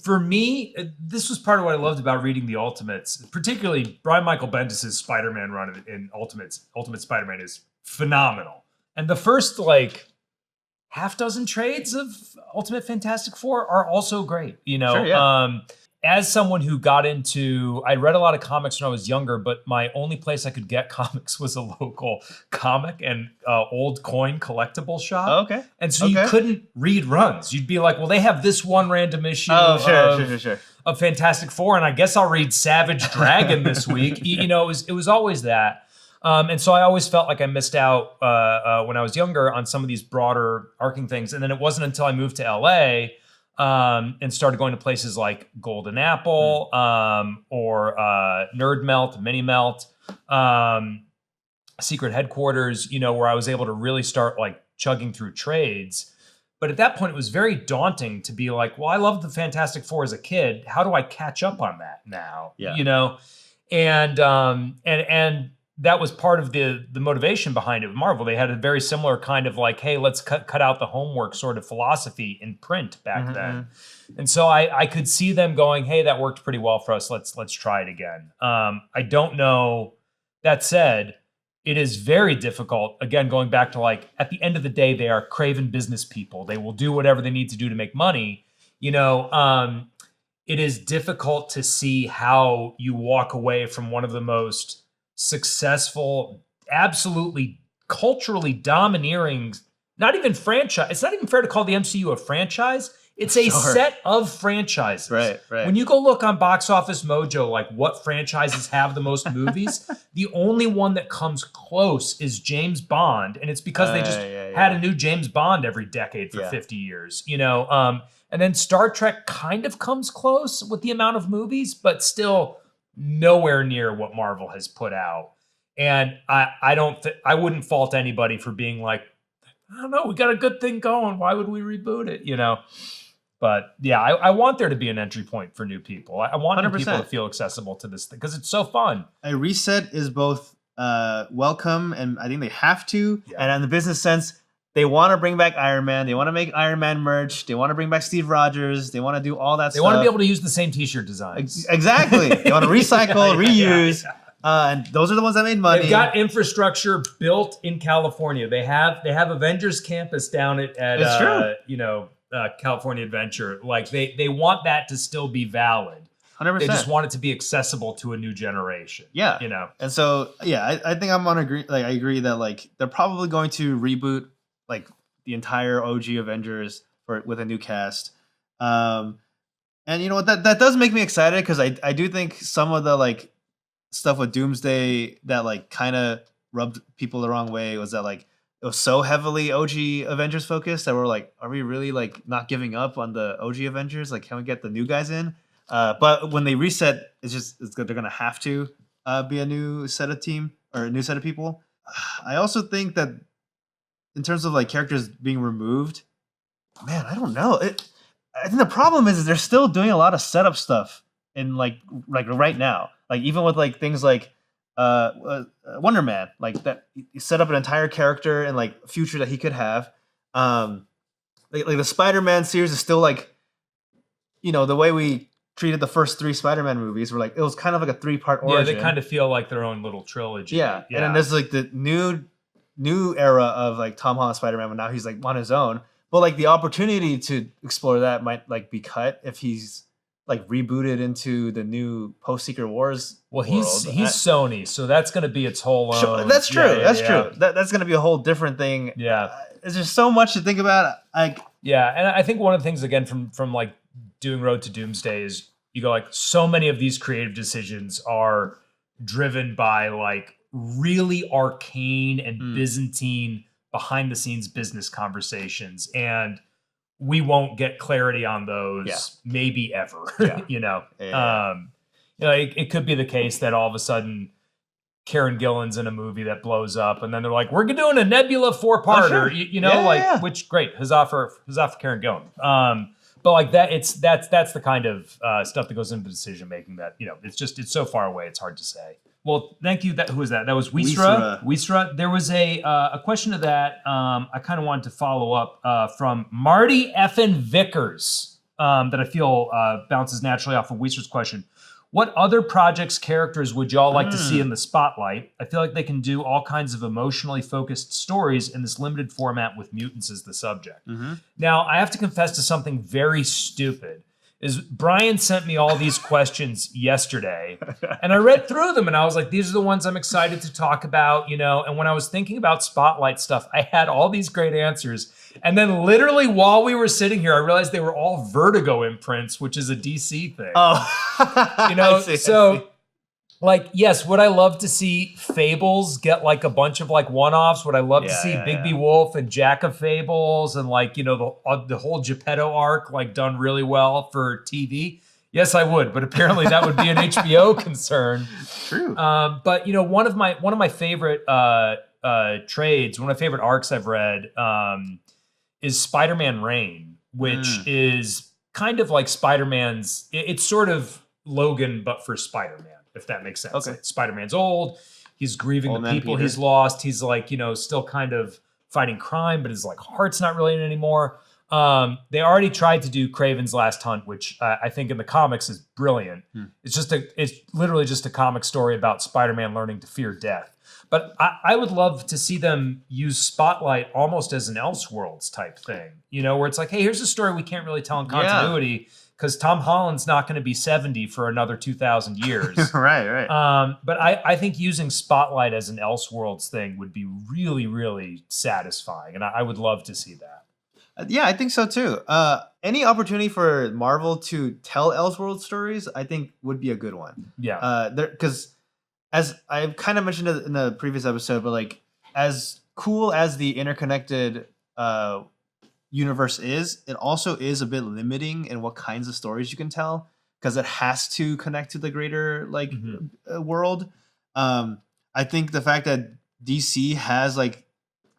Speaker 1: For me, this was part of what I loved about reading the Ultimates, particularly Brian Michael Bendis' Spider-Man run in Ultimate Spider-Man is phenomenal. And the first like half dozen trades of Ultimate Fantastic Four are also great. You know,
Speaker 2: sure, yeah.
Speaker 1: As someone who got into, I read a lot of comics when I was younger, but my only place I could get comics was a local comic and old coin collectible shop.
Speaker 2: Oh, okay.
Speaker 1: And so you couldn't read runs. You'd be like, well, they have this one random issue
Speaker 2: sure.
Speaker 1: of Fantastic Four, and I guess I'll read Savage Dragon this week. It was always that. And so I always felt like I missed out when I was younger on some of these broader arcing things. And then it wasn't until I moved to LA and started going to places like Golden Apple or Nerd Melt, Mini Melt, Secret Headquarters, where I was able to really start like chugging through trades. But at that point, it was very daunting to be like, well, I loved the Fantastic Four as a kid. How do I catch up on that now?
Speaker 2: Yeah.
Speaker 1: And that was part of the motivation behind it with Marvel. They had a very similar kind of like, hey, let's cut out the homework sort of philosophy in print back then. And so I could see them going, hey, that worked pretty well for us. Let's try it again. I don't know. That said, it is very difficult. Again, going back to like, at the end of the day, they are craven business people. They will do whatever they need to do to make money. It is difficult to see how you walk away from one of the most successful, absolutely culturally domineering, not even franchise. It's not even fair to call the MCU a franchise. It's a set of franchises.
Speaker 2: Right.
Speaker 1: When you go look on Box Office Mojo, like what franchises have the most movies, the only one that comes close is James Bond. And it's because they just had a new James Bond every decade for 50 years, and then Star Trek kind of comes close with the amount of movies, but still nowhere near what Marvel has put out. And I wouldn't fault anybody for being like, I don't know, we got a good thing going. Why would we reboot it? But yeah, I want there to be an entry point for new people. I want new people to feel accessible to this thing because it's so fun.
Speaker 2: A reset is both welcome and I think they have to. Yeah. And in the business sense, they want to bring back Iron Man. They want to make Iron Man merch. They want to bring back Steve Rogers. They want to do all that stuff.
Speaker 1: They want to be able to use the same t-shirt designs.
Speaker 2: Exactly. They want to recycle, reuse. And those are the ones that made money.
Speaker 1: They've got infrastructure built in California. They have Avengers Campus down at California Adventure. Like they want that to still be valid.
Speaker 2: 100%.
Speaker 1: They just want it to be accessible to a new generation.
Speaker 2: Yeah. And so I think I'm on agree. Like I agree that like they're probably going to reboot like the entire OG Avengers with a new cast. And you know what, that does make me excited because I do think some of the like stuff with Doomsday that like kind of rubbed people the wrong way was that like it was so heavily OG Avengers focused that we're like, are we really like not giving up on the OG Avengers? Like, can we get the new guys in? But when they reset, it's good. They're gonna have to be a new set of team or a new set of people. I also think that in terms of like characters being removed, man, I don't know. I think the problem is they're still doing a lot of setup stuff in like right now. Like even with like things like Wonder Man, like that you set up an entire character and like future that he could have. like the Spider-Man series is still like, you know, the way we treated the first 3 Spider-Man movies were like, it was kind of like a 3-part origin.
Speaker 1: Yeah, they kind of feel like their own little trilogy.
Speaker 2: Yeah. And then there's like the new era of like Tom Holland Spider-Man, when now he's like on his own. But like the opportunity to explore that might like be cut if he's like rebooted into the new post-Secret Wars.
Speaker 1: Well, he's Sony, so that's going to be its whole own.
Speaker 2: Sure, that's true. That's true. That's going to be a whole different thing.
Speaker 1: Yeah.
Speaker 2: There's just so much to think about. Like,
Speaker 1: yeah, and I think one of the things again from like doing Road to Doomsday is you go like so many of these creative decisions are driven by like really arcane and Byzantine behind the scenes business conversations, and we won't get clarity on those maybe ever. You know, it could be the case that all of a sudden Karen Gillan's in a movie that blows up, and then they're like, "We're doing a Nebula 4-parter," which great, huzzah for Karen Gillan. But like that's the kind of stuff that goes into decision making that it's so far away, it's hard to say. Well, thank you. Who was that? That was Wisra. There was a question to that. I kind of wanted to follow up from Marty Effin Vickers that I feel bounces naturally off of Wisra's question. What other projects, characters would y'all like to see in the spotlight? I feel like they can do all kinds of emotionally focused stories in this limited format with mutants as the subject. Now, I have to confess to something very stupid. Is Brian sent me all these questions yesterday, and I read through them, and I was like, these are the ones I'm excited to talk about, and when I was thinking about spotlight stuff, I had all these great answers, and then literally while we were sitting here, I realized they were all Vertigo imprints, which is a DC thing.
Speaker 2: I see.
Speaker 1: Like, yes, would I love to see Fables get like a bunch of like one-offs? Would I love to see Bigby Wolf and Jack of Fables and like, the whole Geppetto arc like done really well for TV? Yes, I would, but apparently that would be an HBO concern.
Speaker 2: True.
Speaker 1: But one of my favorite trades, one of my favorite arcs I've read is Spider-Man Reign, which is kind of like Spider-Man's, it's sort of Logan, but for Spider-Man, if that makes sense.
Speaker 2: Okay.
Speaker 1: Like, Spider-Man's old. He's grieving
Speaker 2: Old
Speaker 1: the people
Speaker 2: Peter.
Speaker 1: he's lost. He's like, still kind of fighting crime, but his like heart's not really in it anymore. They already tried to do Kraven's Last Hunt, which I think in the comics is brilliant. It's literally just a comic story about Spider-Man learning to fear death. But I would love to see them use Spotlight almost as an Elseworlds type thing, where it's like, hey, here's a story we can't really tell in continuity because Tom Holland's not going to be 70 for another 2,000 years.
Speaker 2: Right.
Speaker 1: But I think using Spotlight as an Elseworlds thing would be really, really satisfying, and I would love to see that.
Speaker 2: Yeah, I think so too. Any opportunity for Marvel to tell Elseworld stories, I think would be a good one.
Speaker 1: Yeah.
Speaker 2: Because as I've kind of mentioned it in the previous episode, but like as cool as the interconnected universe is, it also is a bit limiting in what kinds of stories you can tell because it has to connect to the greater world. I think the fact that DC has like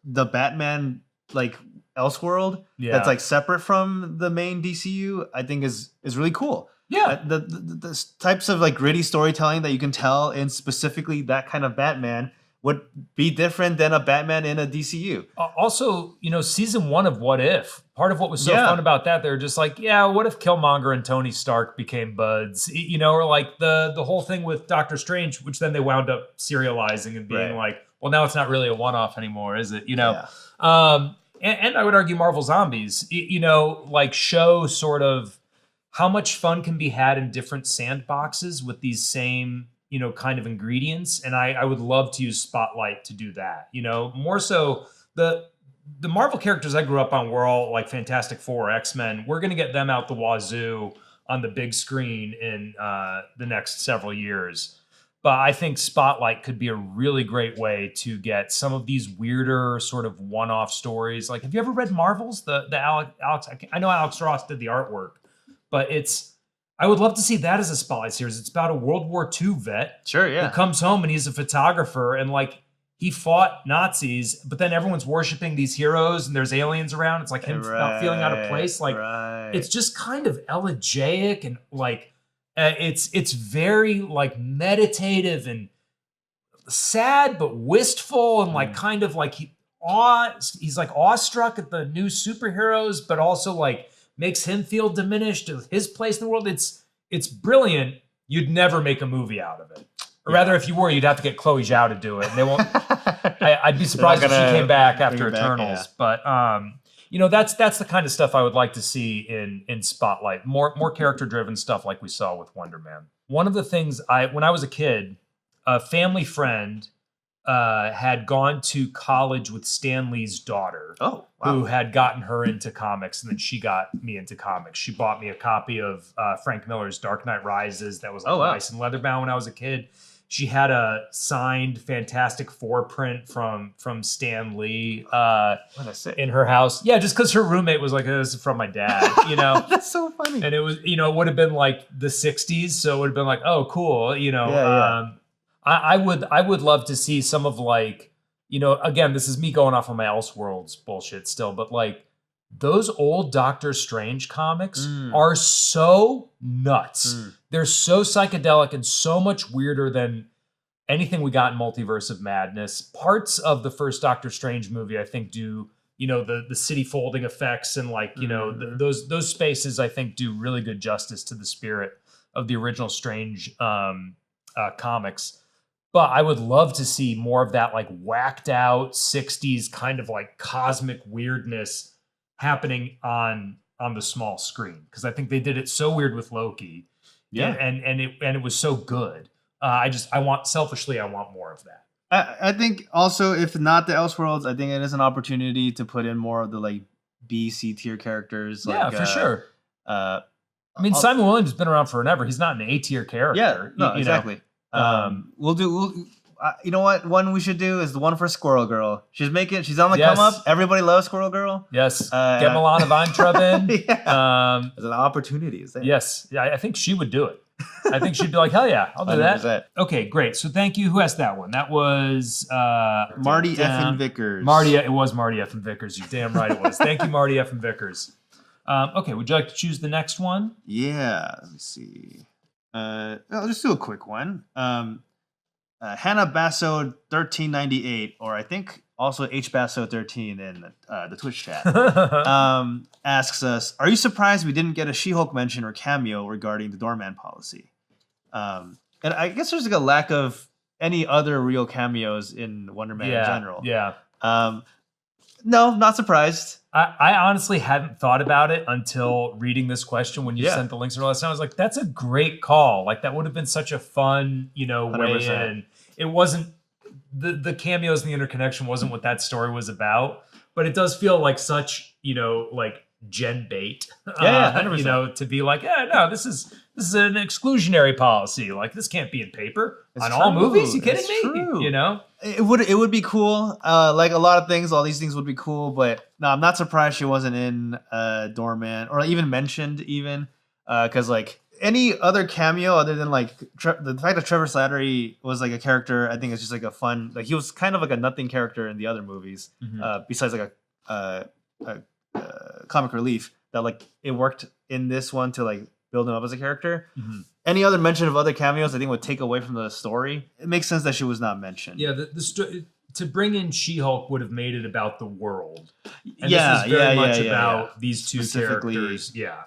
Speaker 2: the Batman like Elseworld that's like separate from the main DCU, I think is really cool.
Speaker 1: Yeah,
Speaker 2: the types of like gritty storytelling that you can tell in specifically that kind of Batman would be different than a Batman in a DCU.
Speaker 1: Also, season 1 of What If, part of what was so fun about that, they were just like, what if Killmonger and Tony Stark became buds? Or like the whole thing with Doctor Strange, which then they wound up serializing and being like, well, now it's not really a one-off anymore, is it? And I would argue Marvel Zombies, like show sort of how much fun can be had in different sandboxes with these same kind of ingredients. And I would love to use Spotlight to do that. More so the Marvel characters I grew up on were all like Fantastic Four, X-Men. We're going to get them out the wazoo on the big screen in the next several years. But I think Spotlight could be a really great way to get some of these weirder sort of one-off stories. Like, have you ever read Marvels? The Alex, I know Alex Ross did the artwork, but I would love to see that as a Spotlight series. It's about a World War II vet.
Speaker 2: Sure, yeah.
Speaker 1: Who comes home and he's a photographer and like he fought Nazis, but then everyone's worshiping these heroes and there's aliens around. It's like him not feeling out of place. Like it's just kind of elegiac and like it's very like meditative and sad but wistful and like kind of like awestruck at the new superheroes, but also like makes him feel diminished of his place in the world. It's brilliant. You'd never make a movie out of it. Or rather, if you were, you'd have to get Chloe Zhao to do it. And they won't. I'd be surprised if she came back after Eternals. But that's the kind of stuff I would like to see in Spotlight. More character driven stuff like we saw with Wonder Man. One of the things when I was a kid, a family friend had gone to college with Stan Lee's daughter.
Speaker 2: Oh, wow.
Speaker 1: Who had gotten her into comics, and then she got me into comics. She bought me a copy of Frank Miller's Dark Knight Rises that was nice and leatherbound when I was a kid. She had a signed Fantastic Four print from Stan Lee in her house. Yeah, just because her roommate was like, oh, this is from my dad,
Speaker 2: That's so funny.
Speaker 1: And it was, it would have been like the 60s, so it would have been like, oh, cool, I would love to see some of like, again, this is me going off on my Elseworlds bullshit still, but like those old Doctor Strange comics are so nuts. They're so psychedelic and so much weirder than anything we got in Multiverse of Madness. Parts of the first Doctor Strange movie, I think, do, the city folding effects and like, those spaces, I think, do really good justice to the spirit of the original Strange comics. But I would love to see more of that like whacked out 60s kind of like cosmic weirdness happening on the small screen. Because I think they did it so weird with Loki. Yeah. And it was so good. I want more of that.
Speaker 2: I think also, if not the Elseworlds, I think it is an opportunity to put in more of the like B, C tier characters.
Speaker 1: Yeah, for sure. Simon Williams has been around forever. He's not an A tier character.
Speaker 2: Yeah, exactly. We'll do. You know what? One we should do is the one for Squirrel Girl. She's on the come up. Everybody loves Squirrel Girl.
Speaker 1: Yes. Get Milana Weintraub in.
Speaker 2: There's an opportunity.
Speaker 1: Yes. Yeah, I think she would do it. I think she'd be like, hell yeah, I'll do 100%. That. Okay, great. So thank you. Who asked that one? That was
Speaker 2: Marty Effin Vickers.
Speaker 1: It was Marty Effin Vickers. You're damn right it was. Thank you, Marty Effin Vickers. Okay, would you like to choose the next one?
Speaker 2: Yeah. Let me see. I'll just do a quick one. Hannah Basso 1398, or I think also H Basso 13 in the Twitch chat, asks us, "Are you surprised we didn't get a She-Hulk mention or cameo regarding the doorman policy?" And I guess there's like a lack of any other real cameos in Wonder Man in general.
Speaker 1: Yeah.
Speaker 2: No, not surprised.
Speaker 1: I honestly hadn't thought about it until reading this question when you sent the links and all that stuff. I was like, that's a great call. Like that would have been such a fun, way 100%. In. It wasn't the cameos and the interconnection wasn't what that story was about, but it does feel like such, like gen bait.
Speaker 2: 100%.
Speaker 1: To be like, no, this is an exclusionary policy. Like this can't be in paper on all movies. You kidding me?
Speaker 2: True. It would be cool. Like a lot of things, all these things would be cool. But no, I'm not surprised she wasn't in Doorman or even mentioned even because like any other cameo other than like the fact that Trevor Slattery was like a character, I think it's just like a fun. Like he was kind of like a nothing character in the other movies, besides like a comic relief that like it worked in this one to like build him up as a character. Any other mention of other cameos, I think, would take away from the story. It makes sense that she was not mentioned.
Speaker 1: Yeah, to bring in She-Hulk would have made it about the world. And this was very much about these two characters. Yeah.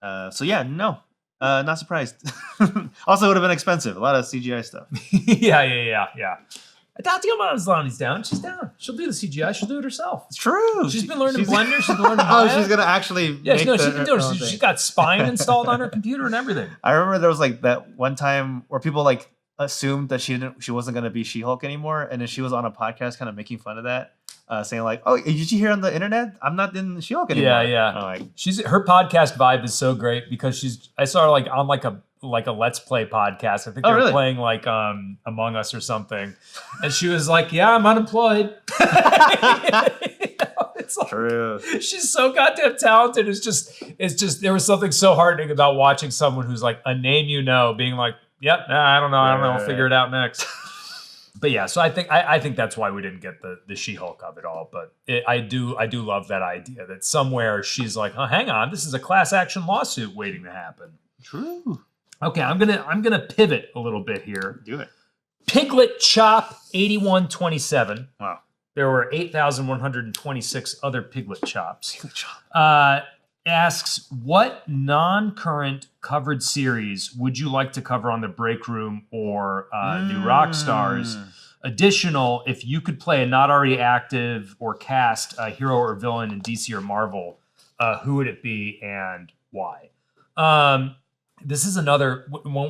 Speaker 2: No. Not surprised. Also, it would have been expensive. A lot of CGI stuff.
Speaker 1: Yeah. Tatiana Maslany's down. She's down. She'll do the CGI. She'll do it herself.
Speaker 2: It's true.
Speaker 1: She's been learning Blender. She's been learning Maya.
Speaker 2: She's going to actually
Speaker 1: she's been doing it. She's got Spine installed on her computer and everything.
Speaker 2: I remember there was like that one time where people like assumed that she wasn't going to be She-Hulk anymore. And then she was on a podcast kind of making fun of that. Saying like, "Oh, did you hear on the internet? I'm not in She-Hulk anymore."
Speaker 1: Yeah. Her podcast vibe is so great because I saw her like on like a Let's Play podcast. I think they were playing like Among Us or something, and she was like, "Yeah, I'm unemployed." It's like, true. She's so goddamn talented. It's just there was something so heartening about watching someone who's like a name being like, "Yep, I don't know, I'll figure it out next." But yeah, so I think that's why we didn't get the She-Hulk of it all. But I do love that idea that somewhere she's like, oh, hang on, this is a class action lawsuit waiting to happen.
Speaker 2: True.
Speaker 1: Okay, I'm gonna pivot a little bit here.
Speaker 2: Do it.
Speaker 1: Piglet Chop 8127.
Speaker 2: Wow.
Speaker 1: there were 8,126 other Piglet Chops.
Speaker 2: Piglet Chop.
Speaker 1: Asks, what non-current covered series would you like to cover on the Breakroom or New Rockstars? Additional, if you could play a not already active or cast a hero or villain in DC or Marvel, who would it be and why? This is another,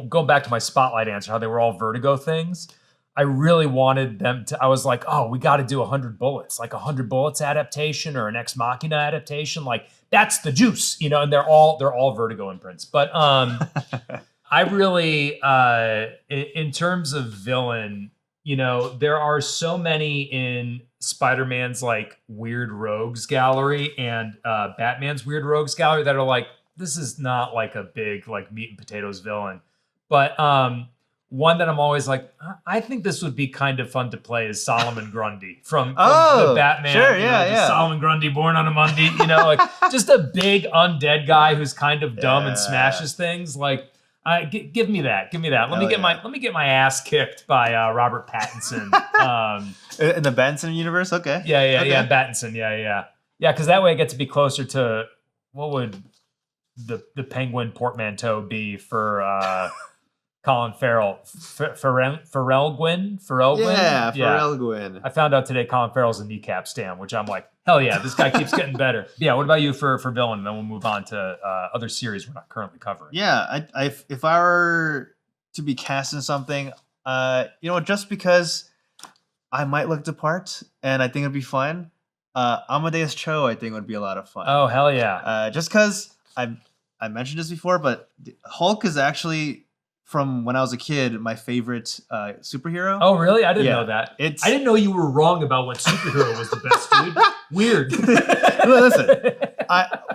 Speaker 1: going back to my Spotlight answer, how they were all Vertigo things. I really wanted them to, I was like, oh, we got to do 100 Bullets, like 100 Bullets adaptation or an Ex Machina adaptation. Like, that's the juice, and they're all Vertigo imprints. But I really, in terms of villain, there are so many in Spider-Man's like weird rogues gallery and Batman's weird rogues gallery that are like, this is not like a big like meat and potatoes villain. But one that I'm always like, I think this would be kind of fun to play is Solomon Grundy from the Batman.
Speaker 2: Sure, yeah.
Speaker 1: Solomon Grundy, born on a Monday, like just a big undead guy who's kind of dumb and smashes things. Like, give me that. Let me get my ass kicked by Robert Pattinson.
Speaker 2: In the Benson universe, okay.
Speaker 1: Yeah, Pattinson, yeah. Because that way I get to be closer to what would the Penguin portmanteau be for Colin Farrell? Pharrell Gwyn?
Speaker 2: Yeah, Pharrell Gwyn.
Speaker 1: I found out today Colin Farrell's a kneecap stan, which I'm like, hell yeah, this guy keeps getting better. Yeah, what about you for villain? And then we'll move on to other series we're not currently covering.
Speaker 2: Yeah, if I were to be cast in something, just because I might look the part and I think it'd be fun, Amadeus Cho I think would be a lot of fun.
Speaker 1: Oh, hell yeah.
Speaker 2: Just because I mentioned this before, but Hulk is actually, from when I was a kid, my favorite superhero.
Speaker 1: Oh, really? I didn't know that. I didn't know you were wrong about what superhero was the best, dude. Weird.
Speaker 2: Listen,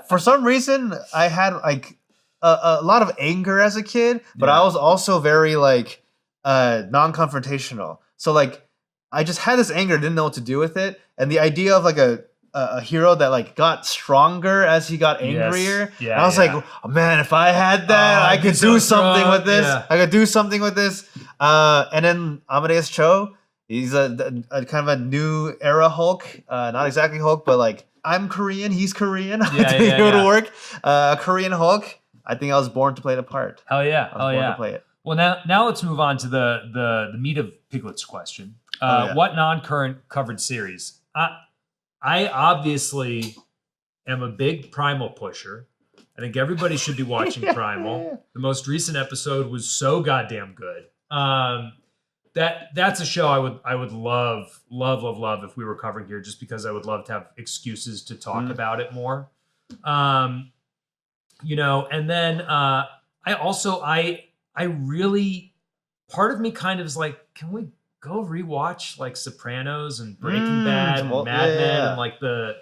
Speaker 2: for some reason, I had like a lot of anger as a kid, but I was also very like non-confrontational. So like, I just had this anger, didn't know what to do with it, and the idea of like a hero that like got stronger as he got angrier.
Speaker 1: Yes. Yeah,
Speaker 2: I was like, oh, man, if I had that, I could do something with this. Yeah. I could do something with this. And then Amadeus Cho, he's a kind of a new era Hulk. Not exactly Hulk, but like, I'm Korean, he's Korean. I think it would work. Korean Hulk. I think I was born to play the part.
Speaker 1: Hell yeah.
Speaker 2: I was born to play it.
Speaker 1: Well, now let's move on to the meat of Piglet's question. What non-current covered series? I obviously am a big Primal pusher. I think everybody should be watching Primal. The most recent episode was so goddamn good. That's a show I would love if we were covering here, just because I would love to have excuses to talk about it more. And then I really, part of me kind of is like, can we go rewatch like Sopranos and Breaking Bad and Mad Men and like the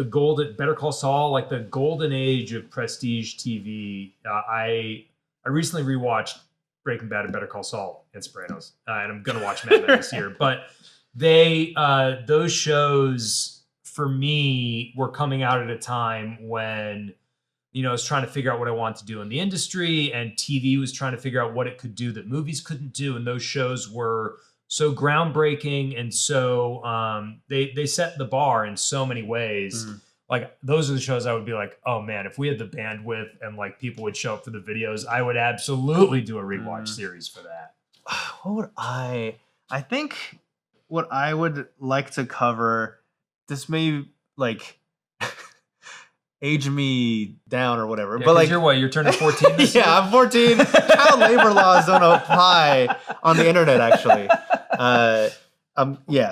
Speaker 1: golden Better Call Saul, like the golden age of prestige TV. I recently rewatched Breaking Bad and Better Call Saul and Sopranos, and I'm gonna watch Mad Men this year. But those shows for me were coming out at a time when I was trying to figure out what I wanted to do in the industry, and TV was trying to figure out what it could do that movies couldn't do, and those shows were so groundbreaking, and so they set the bar in so many ways. Like, those are the shows I would be like, oh man, if we had the bandwidth and like people would show up for the videos, I would absolutely do a rewatch series for that.
Speaker 2: What would I think what I would like to cover, this may like age me down or whatever, but like
Speaker 1: you're turning 14 this year?
Speaker 2: I'm 14. Child labor laws don't apply on the internet, actually.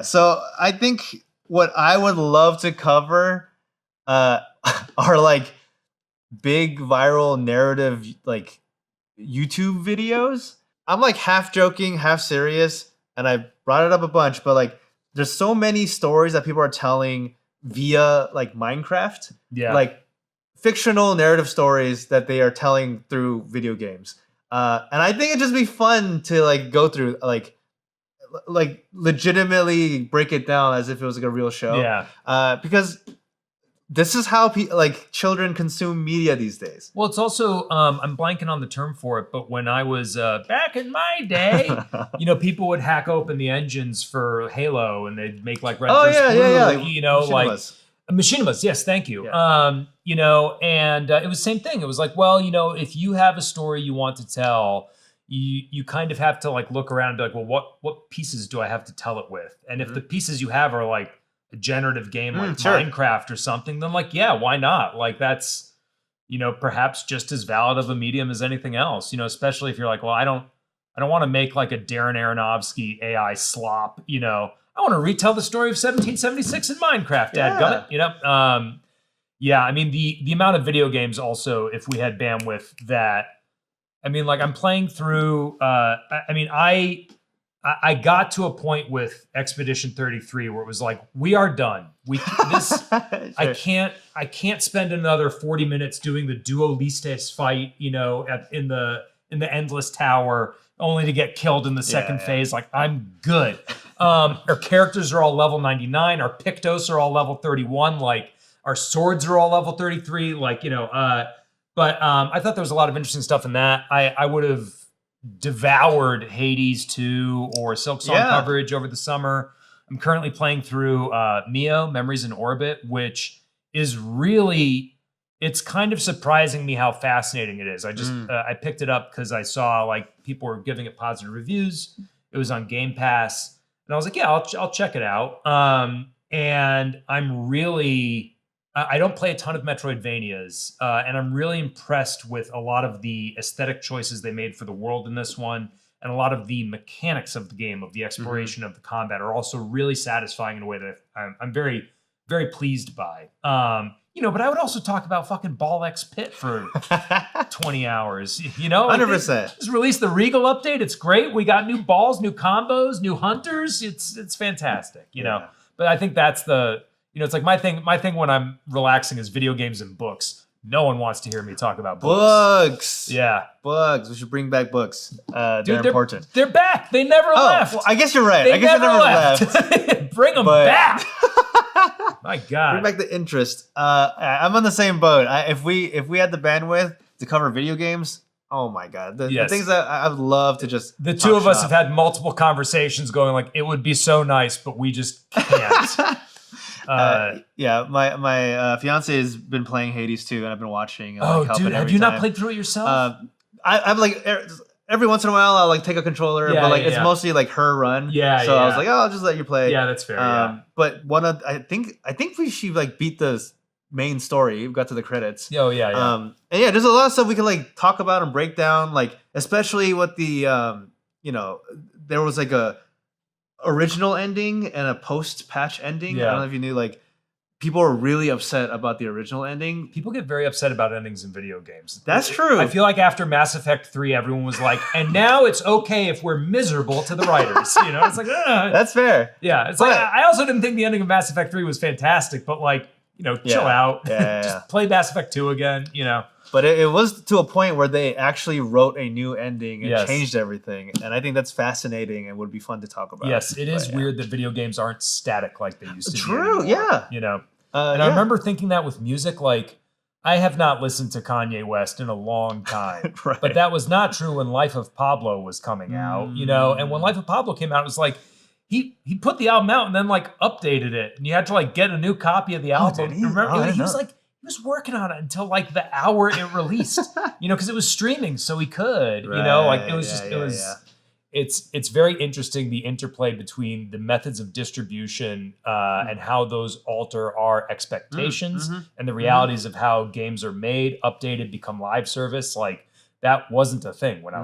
Speaker 2: So I think what I would love to cover are like big viral narrative like YouTube videos. I'm like half joking, half serious, and I brought it up a bunch, but like there's so many stories that people are telling via like Minecraft.
Speaker 1: Yeah.
Speaker 2: Like fictional narrative stories that they are telling through video games. And I think it'd just be fun to like go through like legitimately break it down as if it was like a real show.
Speaker 1: Yeah.
Speaker 2: Because this is how like children consume media these days.
Speaker 1: Well, it's also I'm blanking on the term for it, but when I was back in my day, people would hack open the engines for Halo and they'd make like Red vs. Blue, like machinimas. Yes, thank you. And it was the same thing. It was like, well, if you have a story you want to tell, you kind of have to like look around and be like, well, what pieces do I have to tell it with? And if the pieces you have are like a generative game like Minecraft or something, then like, yeah, why not? Like that's, perhaps just as valid of a medium as anything else, especially if you're like, well, I don't want to make like a Darren Aronofsky AI slop, I want to retell the story of 1776 in Minecraft, dadgummit, I mean, the amount of video games also, if we had bandwidth that, I mean, like I'm playing through, I got to a point with Expedition 33 where it was like, we are done. I can't spend another 40 minutes doing the Duolistes fight, in the Endless Tower, only to get killed in the second phase. Like, I'm good. Our characters are all level 99. Our Pictos are all level 31. Like, our swords are all level 33. Like, but I thought there was a lot of interesting stuff in that. I would have devoured Hades 2 or Silk Song coverage over the summer. I'm currently playing through Mio, Memories in Orbit, which is really, it's kind of surprising me how fascinating it is. I just, I picked it up because I saw like people were giving it positive reviews. It was on Game Pass. And I was like, yeah, I'll check it out. And I'm really, I don't play a ton of Metroidvanias, and I'm really impressed with a lot of the aesthetic choices they made for the world in this one, and a lot of the mechanics of the game, of the exploration of the combat, are also really satisfying in a way that I'm very, very pleased by. But I would also talk about fucking Ball X Pit for 20 hours.
Speaker 2: 100%.
Speaker 1: Just released the Regal update. It's great. We got new balls, new combos, new hunters. It's fantastic. But I think that's the. It's like my thing when I'm relaxing is video games and books. No one wants to hear me talk about books. Yeah.
Speaker 2: Books. We should bring back books. They're important.
Speaker 1: They're back. They never left.
Speaker 2: Well, I guess you're right. I guess you never left.
Speaker 1: Bring them back. My God.
Speaker 2: Bring back the interest. I'm on the same boat. If we had the bandwidth to cover video games, oh my God. The things that I would love to just
Speaker 1: The two of us have had multiple conversations going like, it would be so nice, but we just can't.
Speaker 2: My fiance has been playing Hades 2, and I've been watching.
Speaker 1: Dude, have you not played through it yourself?
Speaker 2: I'm like every once in a while I'll like take a controller, but it's mostly like her run. I was like, I'll just let you play.
Speaker 1: Yeah, that's fair.
Speaker 2: But I think she like beat the main story. We got to the credits.
Speaker 1: Oh yeah.
Speaker 2: And there's a lot of stuff we can like talk about and break down, like especially what the there was like a original ending and a post-patch ending. I don't know if you knew, like people are really upset about the original ending.
Speaker 1: People get very upset about endings in video games.
Speaker 2: That's true.
Speaker 1: I feel like after Mass Effect 3, everyone was like, and now it's okay if we're miserable to the writers. It's like,
Speaker 2: That's fair.
Speaker 1: Yeah. It's like, I also didn't think the ending of Mass Effect 3 was fantastic, but like, chill out. Just play Mass Effect 2 again,
Speaker 2: But it was to a point where they actually wrote a new ending and changed everything. And I think that's fascinating and would be fun to talk about.
Speaker 1: Yes, it is weird that video games aren't static like they used to be.
Speaker 2: True,
Speaker 1: anymore, And I remember thinking that with music, like, I have not listened to Kanye West in a long time. But that was not true when Life of Pablo was coming out, And when Life of Pablo came out, it was like, he put the album out and then like updated it. And you had to like get a new copy of the album. Remember, he was working on it until like the hour it released, because it was streaming, so he could, it's very interesting, the interplay between the methods of distribution and how those alter our expectations and the realities of how games are made, updated, become live service. Like that wasn't a thing when I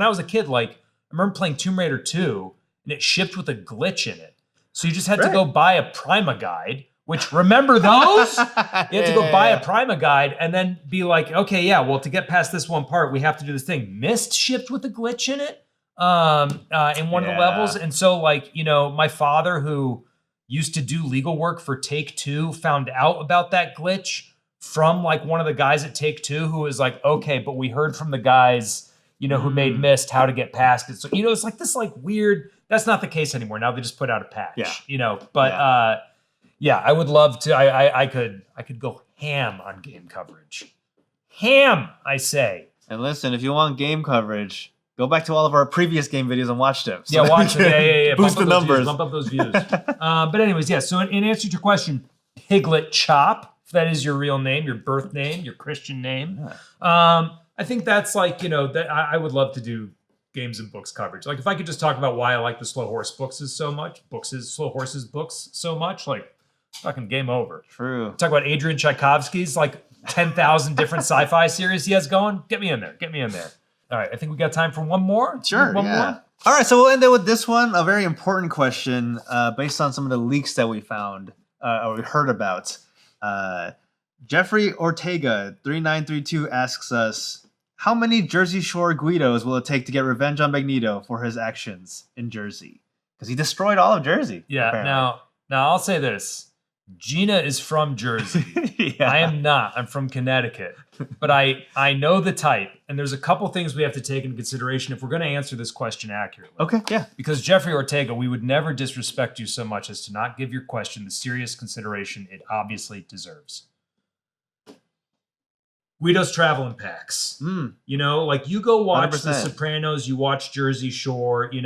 Speaker 1: was a kid. Like I remember playing Tomb Raider 2 and it shipped with a glitch in it. So you just had to go buy a Prima guide. Which, remember those? You had to go buy a Prima guide and then be like, okay, well, to get past this one part, we have to do this thing. Mist shipped with a glitch in it in one of the levels. And so, like, my father, who used to do legal work for Take-Two, found out about that glitch from, like, one of the guys at Take-Two who was like, okay, but we heard from the guys, who made Mist how to get past it. So, it's like this, like, weird... That's not the case anymore. Now they just put out a patch, but... Yeah, I would love to. I could go ham on game coverage. Ham, I say.
Speaker 2: And listen, if you want game coverage, go back to all of our previous game videos and watch them.
Speaker 1: So watch them. Yeah.
Speaker 2: Boost the numbers.
Speaker 1: Bump up those views. But anyways, yeah. So in answer to your question, Piglet Chop, if that is your real name, your birth name, your Christian name, I think that's like, that I would love to do games and books coverage. Like if I could just talk about why I like the Slow Horses books so much, like fucking game over.
Speaker 2: True.
Speaker 1: Talk about Adrian Tchaikovsky's like 10,000 different sci-fi series he has going. Get me in there. All right, I think we got time for one more.
Speaker 2: Sure,
Speaker 1: one more.
Speaker 2: All right, so we'll end it with this one, a very important question based on some of the leaks that we found or we heard about. Jeffrey Ortega 3932 asks us, how many Jersey Shore Guidos will it take to get revenge on Magneto for his actions in Jersey? Because he destroyed all of Jersey.
Speaker 1: Yeah.
Speaker 2: Apparently.
Speaker 1: Now I'll say this: Gina is from Jersey. I am not. I'm from Connecticut. But I know the type, and there's a couple things we have to take into consideration if we're going to answer this question accurately.
Speaker 2: Okay. Yeah.
Speaker 1: Because Jeffrey Ortega, we would never disrespect you so much as to not give your question the serious consideration it obviously deserves. Guidos traveling packs. Like you go watch
Speaker 2: 100%.
Speaker 1: The Sopranos, you watch Jersey Shore, and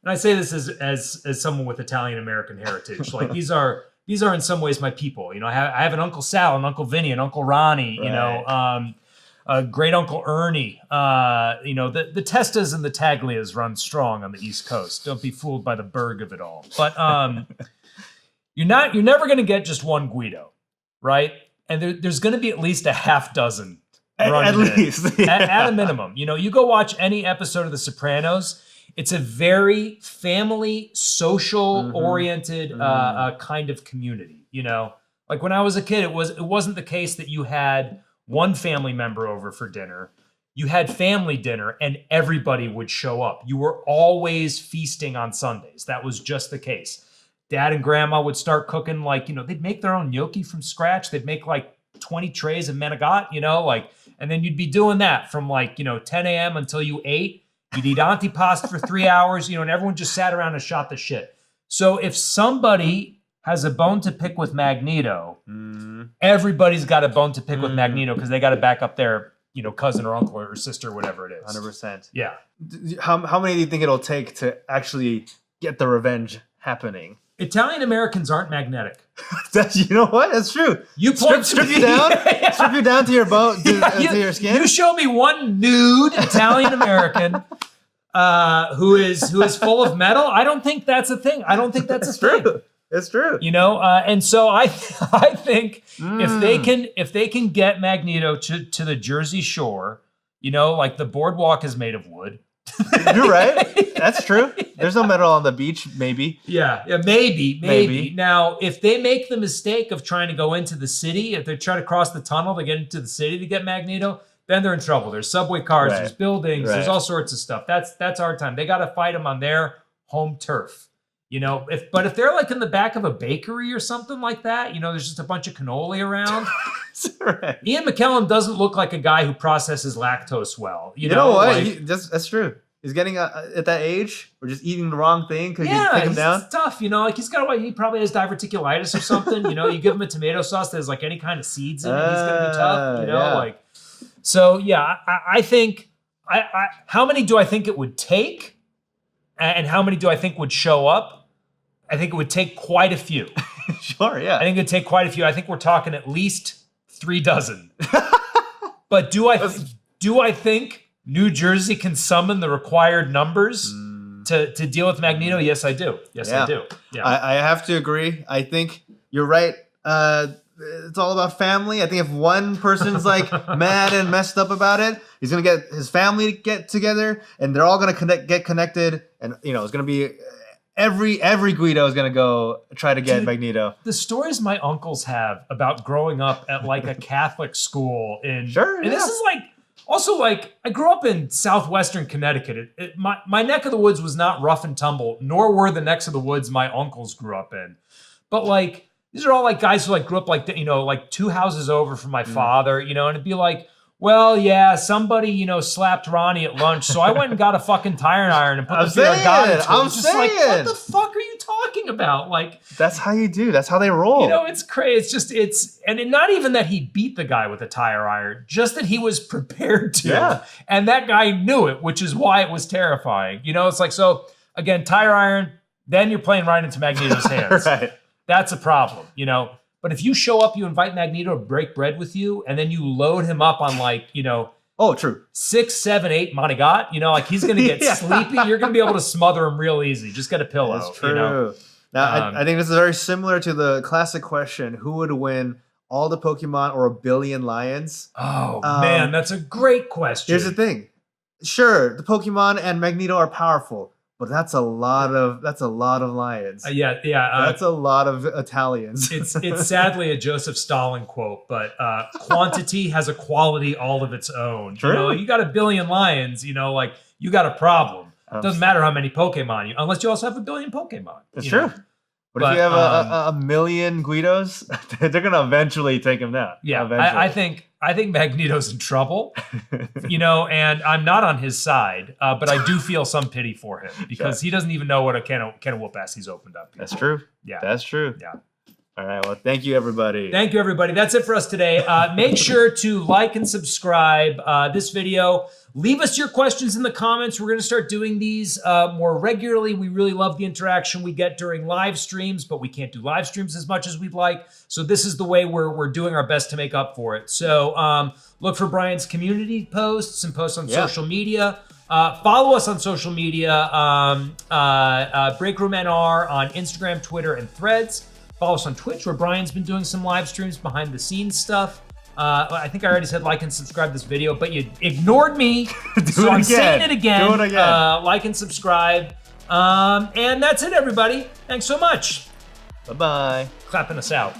Speaker 1: I say this as someone with Italian American heritage. Like these are in some ways my people. I have an Uncle Sal, and Uncle Vinny, and Uncle Ronnie,
Speaker 2: Right.
Speaker 1: Great Uncle Ernie. The Testas and the Taglias run strong on the East Coast. Don't be fooled by the Berg of it all. But you're never gonna get just one Guido, right? And there's going to be at least a half dozen.
Speaker 2: At least.
Speaker 1: At a minimum. You go watch any episode of The Sopranos, it's a very family, social-oriented kind of community. Like when I was a kid, it wasn't the case that you had one family member over for dinner. You had family dinner and everybody would show up. You were always feasting on Sundays. That was just the case. Dad and grandma would start cooking, they'd make their own gnocchi from scratch. They'd make 20 trays of menegat, and then you'd be doing that from 10 a.m. until you ate. You'd eat antipasta for 3 hours, and everyone just sat around and shot the shit. So if somebody has a bone to pick with Magneto, everybody's got a bone to pick with Magneto because they got to back up their, cousin or uncle or sister, or whatever it is.
Speaker 2: 100%.
Speaker 1: Yeah.
Speaker 2: How many do you think it'll take to actually get the revenge happening?
Speaker 1: Italian Americans aren't magnetic.
Speaker 2: You know what? That's true.
Speaker 1: You
Speaker 2: strip you down, strip you down to your bone, to your skin.
Speaker 1: You show me one nude Italian American who is full of metal. I don't think that's a thing. I don't think that's a thing.
Speaker 2: It's true.
Speaker 1: And so I think if they can get Magneto to the Jersey Shore, like the boardwalk is made of wood.
Speaker 2: You're right. That's true. There's no metal on the beach, maybe.
Speaker 1: Yeah, maybe. Now, if they make the mistake of trying to go into the city, if they try to cross the tunnel to get into the city to get Magneto, then they're in trouble. There's subway cars, there's buildings, there's all sorts of stuff. That's our time. They got to fight them on their home turf. If they're in the back of a bakery or something like that, there's just a bunch of cannoli around.
Speaker 2: Right.
Speaker 1: Ian McKellen doesn't look like a guy who processes lactose well.
Speaker 2: You know what? That's true. He's getting at that age, or just eating the wrong thing because you take him down.
Speaker 1: It's tough. He probably has diverticulitis or something. You give him a tomato sauce that has any kind of seeds in it, he's gonna be tough. So yeah, I think how many do I think it would take, and how many do I think would show up? I think it would take quite a few.
Speaker 2: Sure, yeah.
Speaker 1: I think it'd take quite a few. I think we're talking at least 3 dozen. But do I think New Jersey can summon the required numbers to deal with Magneto? Yes, I do. I do. Yeah.
Speaker 2: I have to agree. I think you're right. It's all about family. I think if one person's mad and messed up about it, he's gonna get his family to get together, and they're all gonna get connected, and it's gonna be every Guido is gonna go try to get Magneto.
Speaker 1: The stories my uncles have about growing up at a Catholic school and this is also I grew up in southwestern Connecticut. My neck of the woods was not rough and tumble, nor were the necks of the woods my uncles grew up in. But these are all guys who grew up 2 houses over from my father, and it'd be well, yeah, somebody, slapped Ronnie at lunch, so I went and got a fucking tire iron and put the fear of God into it.
Speaker 2: I'm
Speaker 1: just
Speaker 2: saying.
Speaker 1: like, what the fuck are you talking about? Like,
Speaker 2: that's how you do. That's how they roll.
Speaker 1: It's crazy. And not even that he beat the guy with a tire iron, just that he was prepared to.
Speaker 2: Yeah. And
Speaker 1: that guy knew it, which is why it was terrifying. It's like, so again, tire iron, then you're playing right into Magneto's hands.
Speaker 2: Right.
Speaker 1: That's a problem, But if you show up, you invite Magneto to break bread with you, and then you load him up on
Speaker 2: oh, true.
Speaker 1: 6, 7, 8 Manigat, he's going to get sleepy. You're going to be able to smother him real easy. Just get a pillow.
Speaker 2: That's true. Now, I think this is very similar to the classic question, who would win, all the Pokemon or a billion lions?
Speaker 1: Oh, man, that's a great question.
Speaker 2: Here's the thing. Sure, the Pokemon and Magneto are powerful, but that's a lot of lions.
Speaker 1: Yeah.
Speaker 2: That's a lot of Italians.
Speaker 1: It's sadly a Joseph Stalin quote, but quantity has a quality all of its own.
Speaker 2: True.
Speaker 1: You got a billion lions, you got a problem. It doesn't matter how many Pokemon unless you also have a billion Pokemon.
Speaker 2: That's true. But if you have a million Guidos, they're gonna eventually take him down.
Speaker 1: Yeah, I think Magneto's in trouble, and I'm not on his side, but I do feel some pity for him because he doesn't even know what a can of whoop ass he's opened up.
Speaker 2: That's true.
Speaker 1: Yeah,
Speaker 2: that's true.
Speaker 1: Yeah.
Speaker 2: All right. Well, thank you, everybody.
Speaker 1: Thank you, everybody. That's it for us today. Make sure to like and subscribe this video. Leave us your questions in the comments. We're going to start doing these more regularly. We really love the interaction we get during live streams, but we can't do live streams as much as we'd like. So this is the way we're doing our best to make up for it. So look for Brian's community posts and posts on social media. Follow us on social media, Breakroom NR on Instagram, Twitter, and Threads. Follow us on Twitch, where Brian's been doing some live streams behind the scenes stuff. I think I already said like and subscribe this video, but you ignored me. So I'm saying it again.
Speaker 2: Do it again.
Speaker 1: Like and subscribe. And that's it, everybody. Thanks so much.
Speaker 2: Bye-bye.
Speaker 1: Clapping us out.